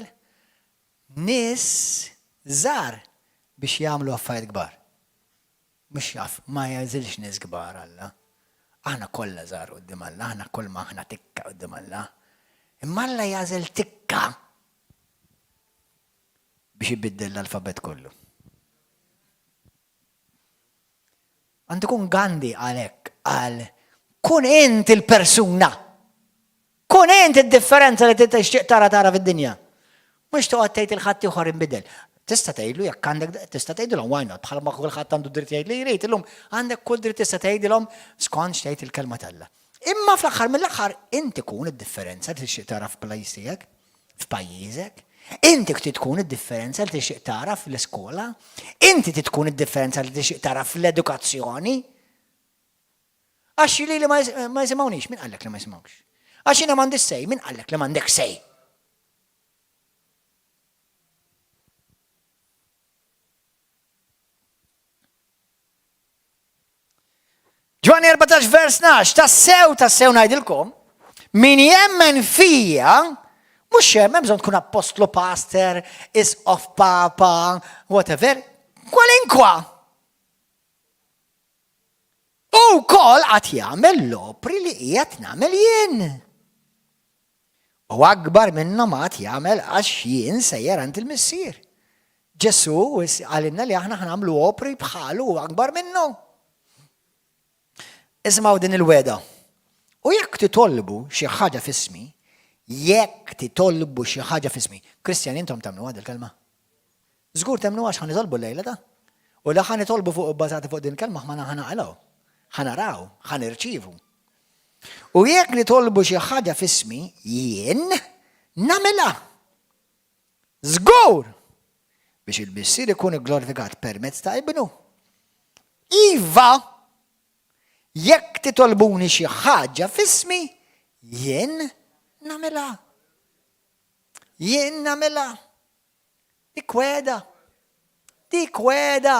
nies żgħar biex jagħmlu affarijiet kbar. Mhux jaf, ma jagħżilx nies kbar Alla. Aħna kollha żgħar quddiem Alla, aħna koll ma aħna tikka quddiem Alla. Imma Alla jagħżel tikka biex ibiddel l-alfabet kollu. Għandu kun Gandhi għalek, għal kun int il-persuna. Kun int il-differenza li tixtieq tara fid-dinja. Mhux toqgħod tgħid il-ħadd ieħor inbidel. Tista' tgħidlu jekk għandek tista' tgħidilhom why not bħalma kulħadd għandu dritt jgħid li jrid illum għandek kull dritt tista' tgħidilhom skont x'tgħid il-kelma talla. Imma fl-aħħar mill-aħħar inti tkun id-differenza li tixtieq tara f'pajjiżek, f'pajjiżek. Inti tkun id-differenza li tixtieq tara fl-iskola, inti tkun id-differenza li tixtieq tara fl-edukazzjoni. Għax li ma jisimgħunix, min qallek li ma jisimgħux? Għax jiena m'għandix sej, min qallek li m'għandek sej? Ġwani 14 vers 12, tassew ngħidilkom, min jemmen fija, mux hemm bżonn tkun apostlu pastor, of papa, whatever, kwalinkwa. U wkoll qatt jagħmel l-opri li qiegħed nagħmel jien. U akbar minnhom qatt jagħmel għax jien sejjer għand il-missier. Ġesu għalinna li aħna ħnagħmlu opri bħalu u akbar minnu. Ismaw din il-weda. U jekk titolbu xi ħaġa f'ismi, jekk titolbu xi ħaġa f'ismi. Kristjani intom temnu għad il-kelma. Żgur temnu għax ħanitolbu l-lejla da. U la ħanitolbu fuq bbażati fuq din il-kelma ħma ħanaqalgħu, ħanaraw, ħanirċievu. U jekk nitolbu xi ħaġa f'ismi, jien nagħmilha. Żgur biex il-missier ikun glorifikat permezz ta' ibnu. Iva, jekk titolbuni xi ħaġa f'ismi, jien nagħmilha. Jien nagħmilha. Dik weda.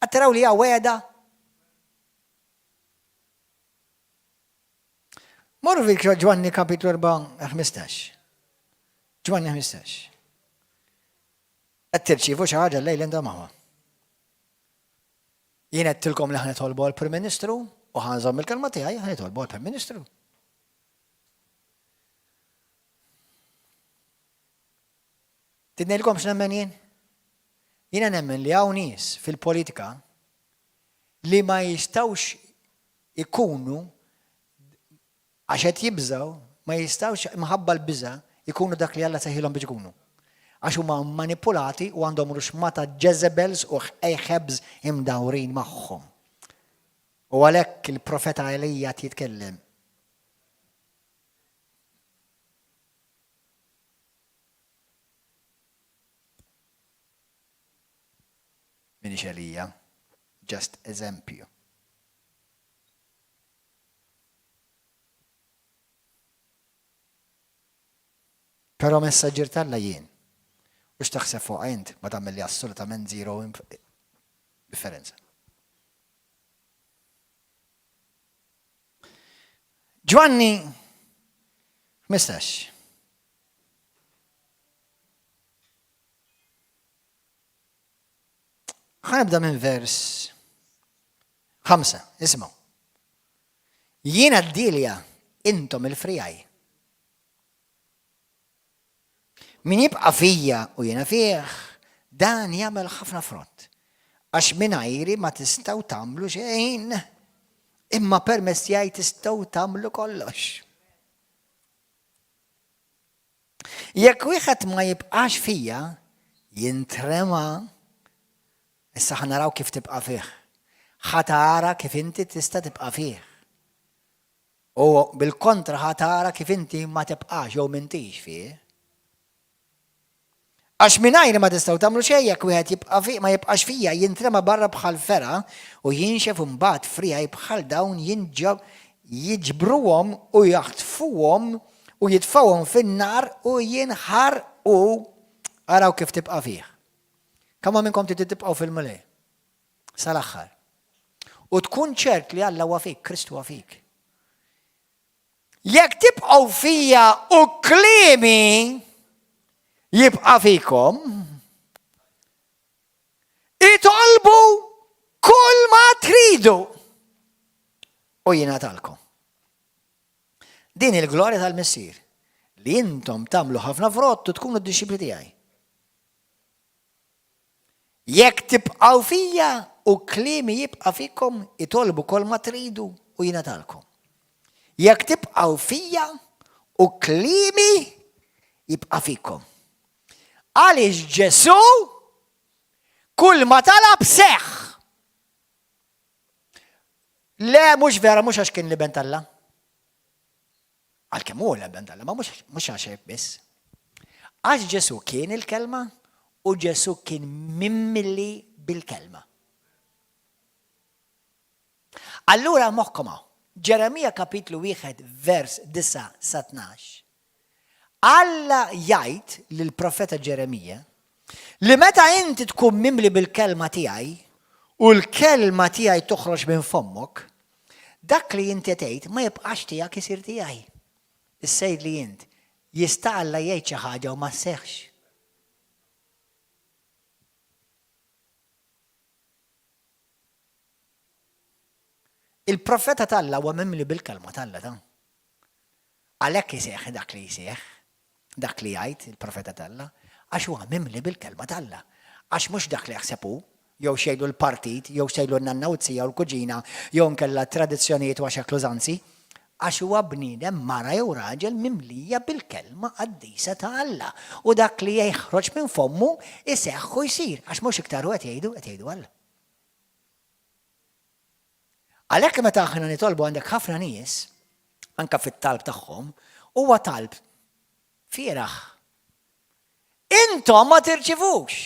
Attaraw li hija weda. Morru fil Ġwanni kapitlu 4:15. Ġwanni 15. Qed tirċievu xi ħaġa l-lejl inda magħha. Jien qedtilkom li ħanitolbu għall-Prim Ministru u ħanżomm il-kelma tiegħi ħanitolbu għall-Prim Ministru. Tidnejlkom x'nemmen jien? Jiena nemmen li hawn nies fil-politika li ma jistgħux ikunu għax qed jibżgħu, ma jistgħux minħabba l-biża' ikunu dak li Alla seħilhom biex ikunu. Għax huma manipulati u għandhom ruxmata Jezebels u Ahebs imdawrin magħhom. U għalhekk il-profeta Elija jitkellem. Minix Elija, just eżempju. Però messaġġir tal-Alla jien. U x'taħseb fuq int ma tagħmel li assolutament zero differenza. Ġwanni 15. Ħanibda minn vers 5, isma'. Jiena d-dilja intom il-frijaj. Min jibqa' fija u jiena fih, dan jagħmel ħafna frott. Għax mingħajri ma tistgħu tagħmlu xejn. Imma permezz tiegħi tistgħu tagħmlu kollox. Jekk wieħed ma jibqax fija, jintrema. Issa ħanaraw kif tibqa' fih. Ħatara kif inti tista' tibqa' fih. U bil-kontra ħatara kif inti ma tibqax jew m'intix fih. Għax mingħajr ma tistgħu tagħmlu xejn jekk wieħed ma jibqax fija jintrema barra bħal fera u jinxef imbagħad frijaj bħal dawn jiġbruhom u jaħtfuhom u jitfawhom fin-nar u jinħarqu araw kif tibqa' fih. Kemm minnkom tibqgħu fil-mulej sal-aħħar. U tkun ċert li Alla huwa fik, Kristu huwa fik. Jekk tibqgħu fija u kliemi jibqa' fikom, itolbu kull ma tridu u jingħatalkom. Din il-glorja tal-Missier li intom tagħmlu ħafna frott u tkunu d-disċipli tiegħi. Jekk tibqgħu fija u kliemi jibqa' fikom, itolbu kull ma tridu u jingħatalkom. Jekk tibqgħu fija u kliemi jibqa' fikom. Għaliex Ġesu kull ma talab seħħ. Le mhux vera mhux għax kien liben Alla. Għalkemm hu liben Alla, ma mhux għax hekk biss. Għax Ġesu kien il-kelma u Ġesu kien mimmili bil-kelma. Allura moħħkom hawn, Ġeremija kapitlu 1 vers 9 sa 12. Alla jgħid lill-profeta Ġeremija li meta inti tkun mimli bil-kelma tiegħi u l-kelma tiegħi toħroġ minn fommok, dak li inti tgħid ma jibqax tiegħek isir tiegħi. Is-sejd li int jista' Alla jgħid xi ħaġa u ma sseħħx. Il-profeta Alla huwa mimli bil-kelma Alla ta'. Għalhekk iseħħ dak li jseħħ, dak li jgħid il-profeta Alla, għax huwa mimli bil-kelma Alla. Għax mhux dak li jaħsebu, jew xejlu l-partit, jew xejlu n-nanna u t-sija u l-kuġina, jew nkella tradizzjonijiet u għaxek lużanzi, għax huwa bniedem mara jew raġel mimlija bil-kelma qaddisa ta' Alla. U dak li jħroġ minn fommu iseħħ u jsir, għax mhux iktar qed jgħidu Alla. Għalhekk meta aħna nitolbu għandek ħafna nies, anke fit-talb tagħhom, huwa talb fieraħ. Intom ma tirċivux,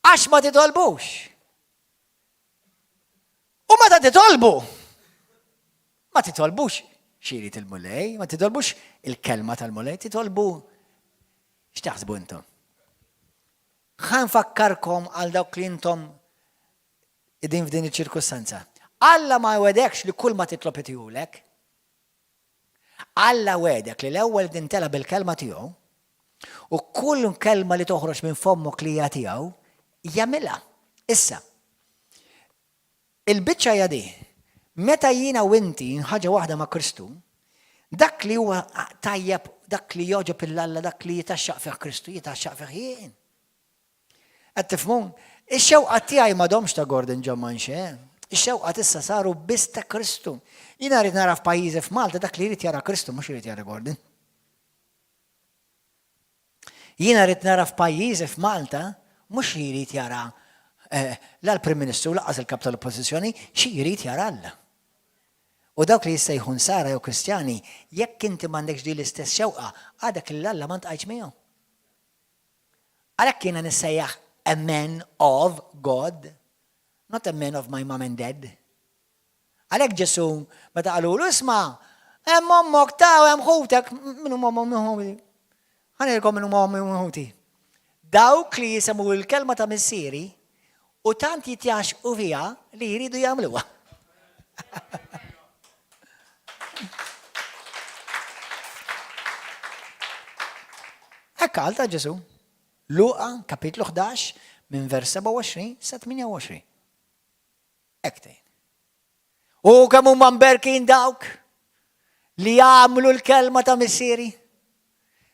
għax ma titolbux. U meta titolbu, ma titolbux xirit il-mulej, ma titolbux il-kelma tal-mulej, titolbu x'taħsbu intom. Ħan fakkarkom għal dawk li intom idin f'din iċ-ċirkustanza. Alla ma wedekx li kull ma titlob itihulek. Alla wedek li l-ewwel tintela bil-kelma tiegħu u kull kelma li toħroġ minn fommok li hija tiegħu jagħmilha. Issa. Il-biċċa hija di. Meta jiena u inti ħaġa waħda ma' Kristu, dak li huwa tajjeb, dak li joġob il-Alla, dak li jitaxxaq fih Kristu, jitaxxaq fih jien. Qed tifhmun? Ix-xewqa tiegħi m'għadhomx ta' Gordon John Manche. Ix-xewqa issa saru biss ta' Kristu. Jiena rrid nara f'pajjiżi f'Malta dak li jrid jara Kristu mhux irid jara Gordon. Jiena rrid nara f'pajjiżi f'Malta mhux jrid jara l-Prim Ministru laqas il-kap tal-Oppożizzjoni, xi jrid jara Alla. U dawk li jissejħu Sara jew Kristjani, jekk inti m'għandekx din l-istess xewqa, għadek il-Alla ma ntqajtx miegħu. Għalhekk jiena nissejjaħ a man of God. Not a man of my mom and dad. Għalhekk Ġesu meta qalulu isma' hemm ommok ta' u hemm ħutek, minnu momma minnu ħuti. Ħanilkom minnu momma minnu ħuti. Dawk li jisemmu l-kelma ta' missieri u tant jitjaxqu fiha li jridu jagħmluha. Hekk qal ta' Ġesu. Luqa kapitlu 11 minn vers 27 sa 28. Ektejn. U kemm huma mberkin dawk li jagħmlu l-kelma ta' missieri.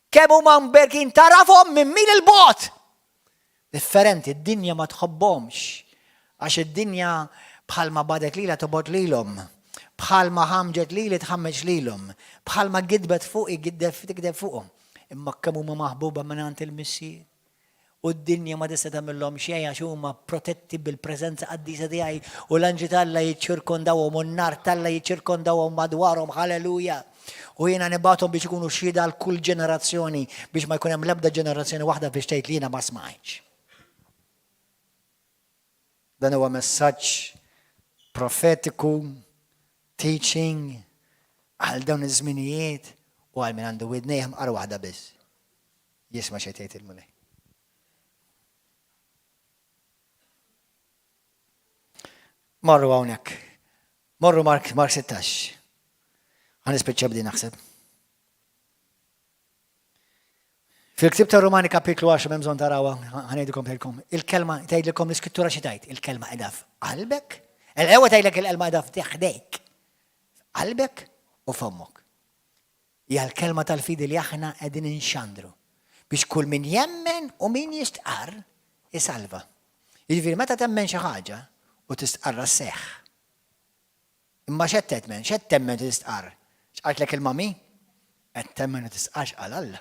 Kemm huma mberkin tarafhom minn min il-bot. Differenti, id-dinja ma tħobbhomx. Għax id-dinja bħalma badet lilha tobod lilhom. Bħalma ħamġet lili tħammeġ lilhom. Bħalma gidbet fuqi tikdeb fuqhom. Imma kemm huma maħbuba mingħand il-missier. U d-dinja ma tista' tagħmilhom xejn għax huma protetti bil-preżenza qaddisa tiegħi u l-anġi Alla jiċċirkondawhom u n-nar Alla jiċċirkondawhom madwarhom, ħalleluja. U jiena nibgħathom biex ikunu xhieda għal kull ġenerazzjoni biex ma jkun hemm l-ebda ġenerazzjoni waħda biex tgħid li jiena ma smajtx. Dan huwa messaġġ profetiku teaching għal dawn iż-żminijiet u għal min għandu widnejhom qara waħda biss. Jisma' xi tgħid il-mulej. Morru hawnhekk. Morru Mark 16. Ħanispiċċa b'din naħseb. Fil-ktib ta' Rumani kapitlu 10 m'hemm bżonn tarawha, ħanejdilkom tgħidilkom. Il-kelma tgħidilkom l-iskrittura xi tgħid, il-kelma qiegħda f'qalbek, il-ewwa tgħidlek il-kelma qiegħda f'deħdejk. Qalbek u f'ommok. Hija l-kelma tal-fidi li aħna qegħdin inxandru biex kull min jemmen u min jistqar isalva. Jiġifieri meta temmen xi ħaġa u tistqarra seħħ. Imma x'qed temmen? X'qed temmen tistqar? X'qaltlek il-mami? Qed temmen u tistqarx qal Alla.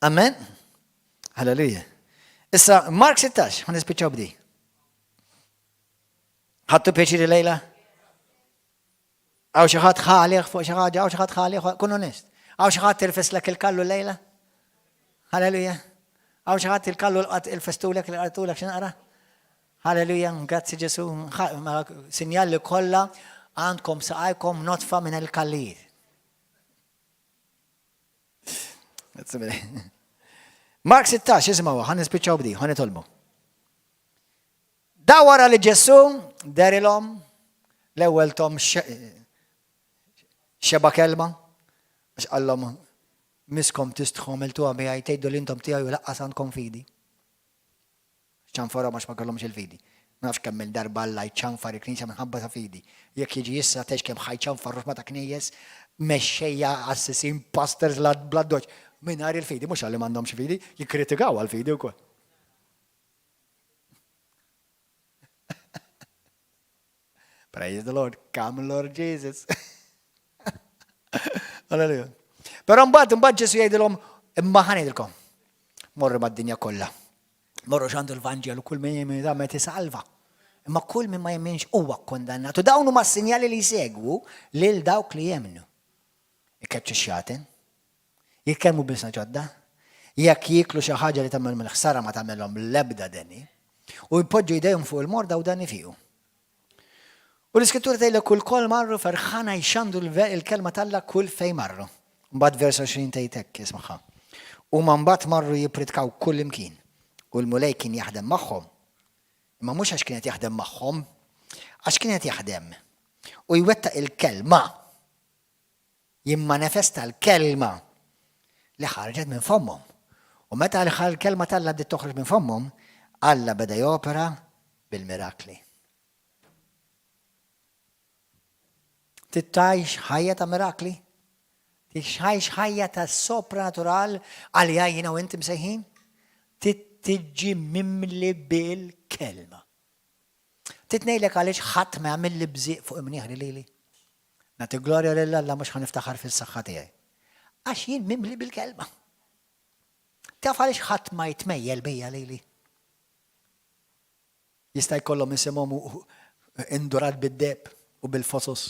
Amen? Halleluja. Issa, Mark 16, ħan nispiċċaw bdi. ħadtu pjaċiri lejla? Għaw xi ħadd ħalih fuq xi ħaġa, għaw xi ħadd ħalih, kun onest. Għaw xi ħadd tirfislek il-kallu lejla? Halleluja. Għaw xi ħadd il-kallu il-festulek li qartulek x'inqara? Halleluja, grazzi Ġesu. Sinjali kollha għandkom saqajkom notfa minn il-kallijiet. Mark 16, ismaw, ħan nispiċċaw bdi, ħan nitolbu. Da wara li Ġesu derilhom l-ewwel tom xeba kelma għax qallhom miskom tistħom il-tuha miegħi tgħidu li intom tiegħi u laqqas għandkom fidi. ċanfara ma kellhomx il-fidi. Ma nafx kemm il-darba Alla jċanfar il-knisja minħabba ta' fidi. Jekk jiġi issa tex kemm ħajċanfar ruħma ta' knejjes mexxejja assisin pastors bla doċ. Minar il-fidi, mux għalli m'għandhomx fidi, jikkritikaw għal-fidi u kol. Praise the Lord, come Lord Jesus. Alleluja. Pero mbagħad Ġesu jgħidilhom imma ħanejdilkom. Morru mad-dinja kollha. Morru x'għandu l-Vanġelu kull min jagħmel tisalva. Imma kull min ma jemminx huwa kkondannat. U dawn huma s-sinjali li jsegwu lil dawk li jemnu. Ikkeċċu x-xaten. Jitkellmu b'isna ġodda, jekk jiklu xi ħaġa li tagħmel mill-ħsara ma tagħmelhom l-ebda denni, u jpoġġu jdejhom fuq il-morda u dan ifiju. U l-Iskrittura tgħidlek kull kol marru ferħana jxandu l-kelma talla kull fejn marru. Mbagħad vers 20 tgħid hekk ismaħħa. Huma mbagħad marru jippritkaw kull imkien. U l-mulej kien jaħdem magħhom. Imma mhux għax kienet jaħdem magħhom, għax kienet jaħdem. U jwettaq il-kelma. Jimmanifesta l-kelma li ħarġet minn fommhom. U meta l-kelma talla bdiet toħroġ minn fommhom, Alla beda jopera bil-mirakli. Tittajx ħajja ta' mirakli? Tittajx ħajja ta' sopranatural għalija jiena u inti msejħin? Tiġi mimli bil-kelma. Titnejlek għaliex ħadd ma jagħmel li bżieq fuq imnieħ lili. Nagħti glorja lil Alla mhux ħaniftaħar fis-saħħa tiegħi. Għax jien mimli bil-kelma. Taf għaliex ħadd ma jitmejjel bejja lili. Jista' jkollhom isimhom indurat bid-deb u bil-fosos.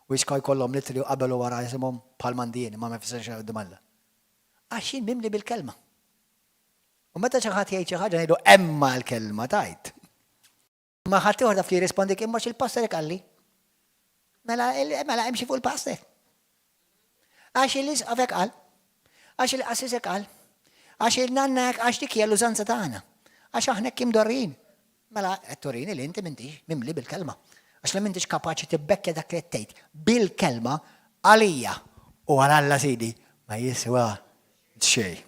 U jista' jkollhom litri u qabel u wara isimhom bħal mandien ma jfissirx qudiem Alla. Għax jien mimli bil-kelma. U meta xi ħadd jgħid xi ħaġa ngħidu emma l-kelma tajt. Ma ħadd ieħor taf li jirrispondi imma x'il-pastor qalli. Mela imxi fuq il-pastor. Għax il-isqafek qal, għax il-qassisek qal, għax il-nannak għax dik hija l-użanza tagħna, għax aħna kim dorrin. Mela qed turini li inti m'intix mimli bil-kelma. Għax li m'intix kapaċi tibbekkja dak li tgħid bil-kelma għalija u għal Alla sidi ma jiswa xejn.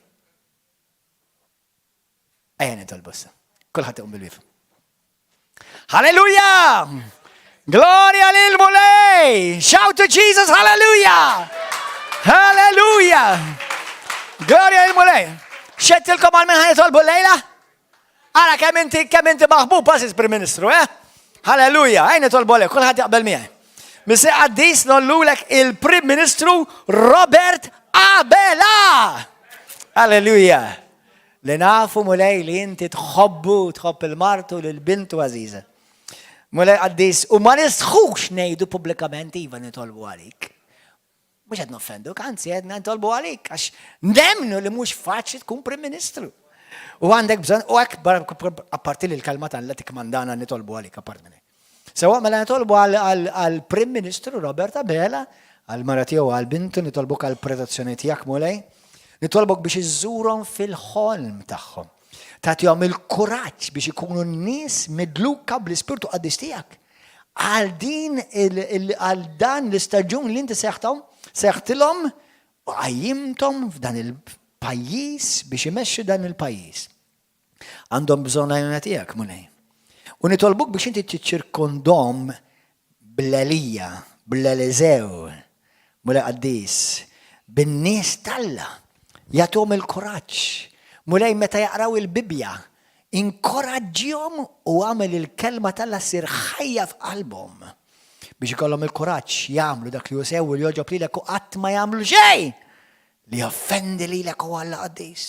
Ejja nitolbu issa. Kulħadd iqum bil-wif. Halleluja! Gloria lil mulej! Shout to Jesus, hallelujah! Halleluja! Gloria lil mulej! Xettilkom għal minn ħanitolbu lejla? Ara kemm inti maħbub Basis Prim Ministru, Halleluja! Ejn nitolbu lejk, kulħadd jaqbel miegħi. Missi qaddis nollulek il-Prim Ministru Robert Abela! Halleluja! Li nafu mulej li inti tħobb il-martu l-bintu għaziza. Mulej qaddis u ma nistħux ngħidu pubblikament iva nitolbu għalik. Mux għed noffendu, anzi għed nitolbu għalik, għax nemnu li mux faċli tkun Prim Ministru. U għandek bżonn u hekk apparti li l-kelma tal-la tikmandana nitolbu għalik apart minn hekk. Sewa mela nitolbu għall-Prim Ministru Robert Abela, għall-mara tiegħu għall-bintu nitolbuk għall-protezzjoni tiegħek mulej, nitolbok biex iżżurhom fil-ħolm tagħhom. Tagħtihom il-kuraġġ biex ikunu n-nies midluka bl-Ispirtu Qaddis tiegħek. Għal dan l-istaġun li inti seħħtilhom u għajjimthom f'dan il-pajjiż biex imexxu dan il-pajjiż. Għandhom bżonn għajnuna tiegħek mulej. U nitolbuk biex inti tiċċirkondhom bl-Elija, bl-Eliżew, mulej Qaddis, bin-nies Alla, jagħtuhom il-kuraġġ. Mulej meta jaqraw il-Bibja, inkoraġġihom u għamel il-kelma Alla ssir ħajja f'qalbhom biex ikollhom il-kuraġġ jagħmlu dak li jusew li joġob lilek u qatt ma jagħmlu xejn li joffendi lilek u Alla Qaddis.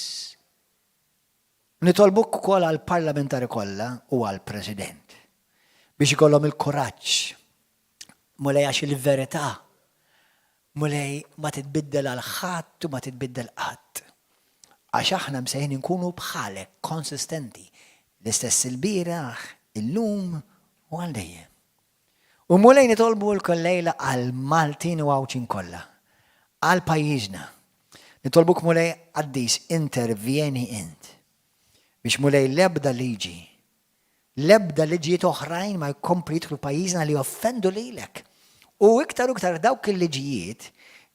Nitolbuk ukoll għall-parlamentari kollha u għall-President biex ikollhom il-kuraġġ mulej għax il-verità mulej ma titbiddel għal ħadd u ma titbiddel qatt. Għax aħna msejħin nkunu bħalek konsistenti l-istess il-bieraħ, illum u għal-dejjem. U mulej nitolbu l-kollejla għal-Maltin u għawċin kollha, għal-pajjiżna. Nitolbuk mulej Qaddis intervjeni int biex mulej l-ebda liġijiet oħrajn ma jkompli jidħlu pajjiżna li joffendu lilek. U iktar dawk il-liġijiet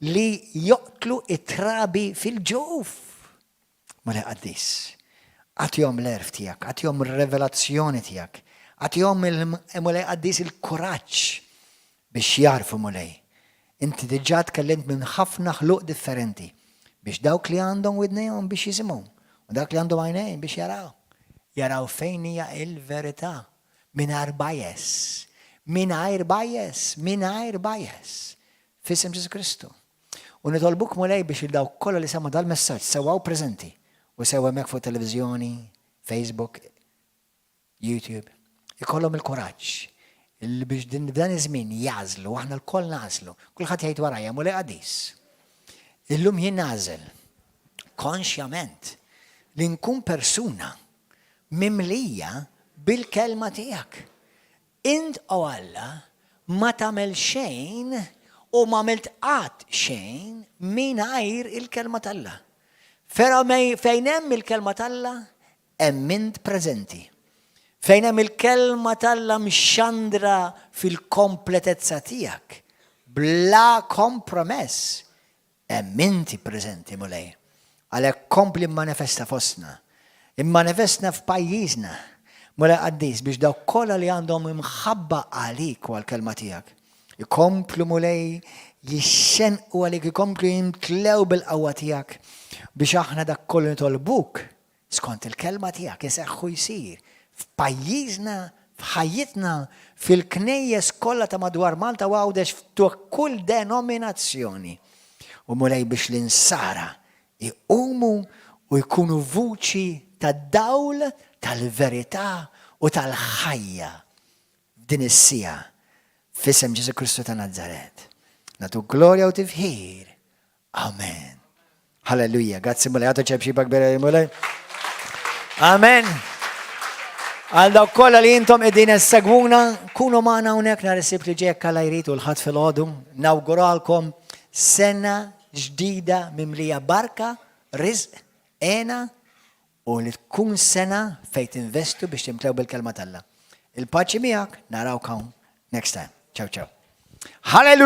li joqtlu it-trabi fil-ġuf. Mulej Qaddis, għatjom l-erf tijak, għatjom il-revelazzjoni tijak, għatjom mulej Qaddis il-kuraġġ biex jarfu mulej. Inti diġà tkellimt minn ħafna ħluq differenti biex dawk li għandhom widnejhom biex jisimgħu u dawk li għandhom għajnejn biex jaraw. Jaraw fejn hija il-verità mingħajr bias. F'isem Ġesu Kristu. U nitolbuk mulej biex il-dawk kollha li sema dal-messaġġ sewgħu preżenti. U sewa mek fuq televizjoni, Facebook, YouTube. Ikollhom il-kuraġġ biex dan iż-żmien jażlu, aħna l-koll nażlu. Kulħadd jgħid warajja mulej Qaddis. Illum jien nażel konxjament li nkun persuna mimlija bil-kelma tiegħek. Int u Alla ma tagħmel xejn u ma għamilt qatt xejn mingħajr il-kelma Alla. Però fejn hemm il-kelma Alla, hemm int preżenti. Fejn hemm il-kelma Alla mxandra fil-kompletezza tiegħek, bla kompromess, hemm inti preżenti mulej. Għalhekk kompli manifesta fostna, immanifestna f'pajjiżna, mulej Qaddis biex dawk kollha li għandhom imħabba għalik u għall-kelma tiegħek. Ikomplu mulej jixxenqu għalik, ikomplu jimtlew bil-qawwa tiegħek biex aħna dak kollu nitolbuk skont il-kelma tiegħek iseħħu jsir f'pajjiżna, f'ħajjitna, fil-knejjes kollha ta' madwar Malta u għawdex f'kull denominazzjoni. U mulej biex l-insara iqumu u jkunu vuċi tad-dawl, tal-verità u tal-ħajja f'din is-sija f'isem Ġesu Kristu ta' Nazaret. Natu glorja u tifħir. Amen. Halleluja. Grazzi mulej, għatu ċebxi bakbera mulej. Amen. Għal dawk kollha li intom qegħdin issegwuna, kunu magħna hawnhekk nhar is-sibt li ġej alla jrid u l-ħadd filgħodu. Nawguralkom sena ġdida mimlija barka, rizq, għena u li tkun sena fejn tinvestu biex timtlew bil-kelma Alla. Il-paċi miegħek narawk hawn next time. Ciao ciao. Halleluja.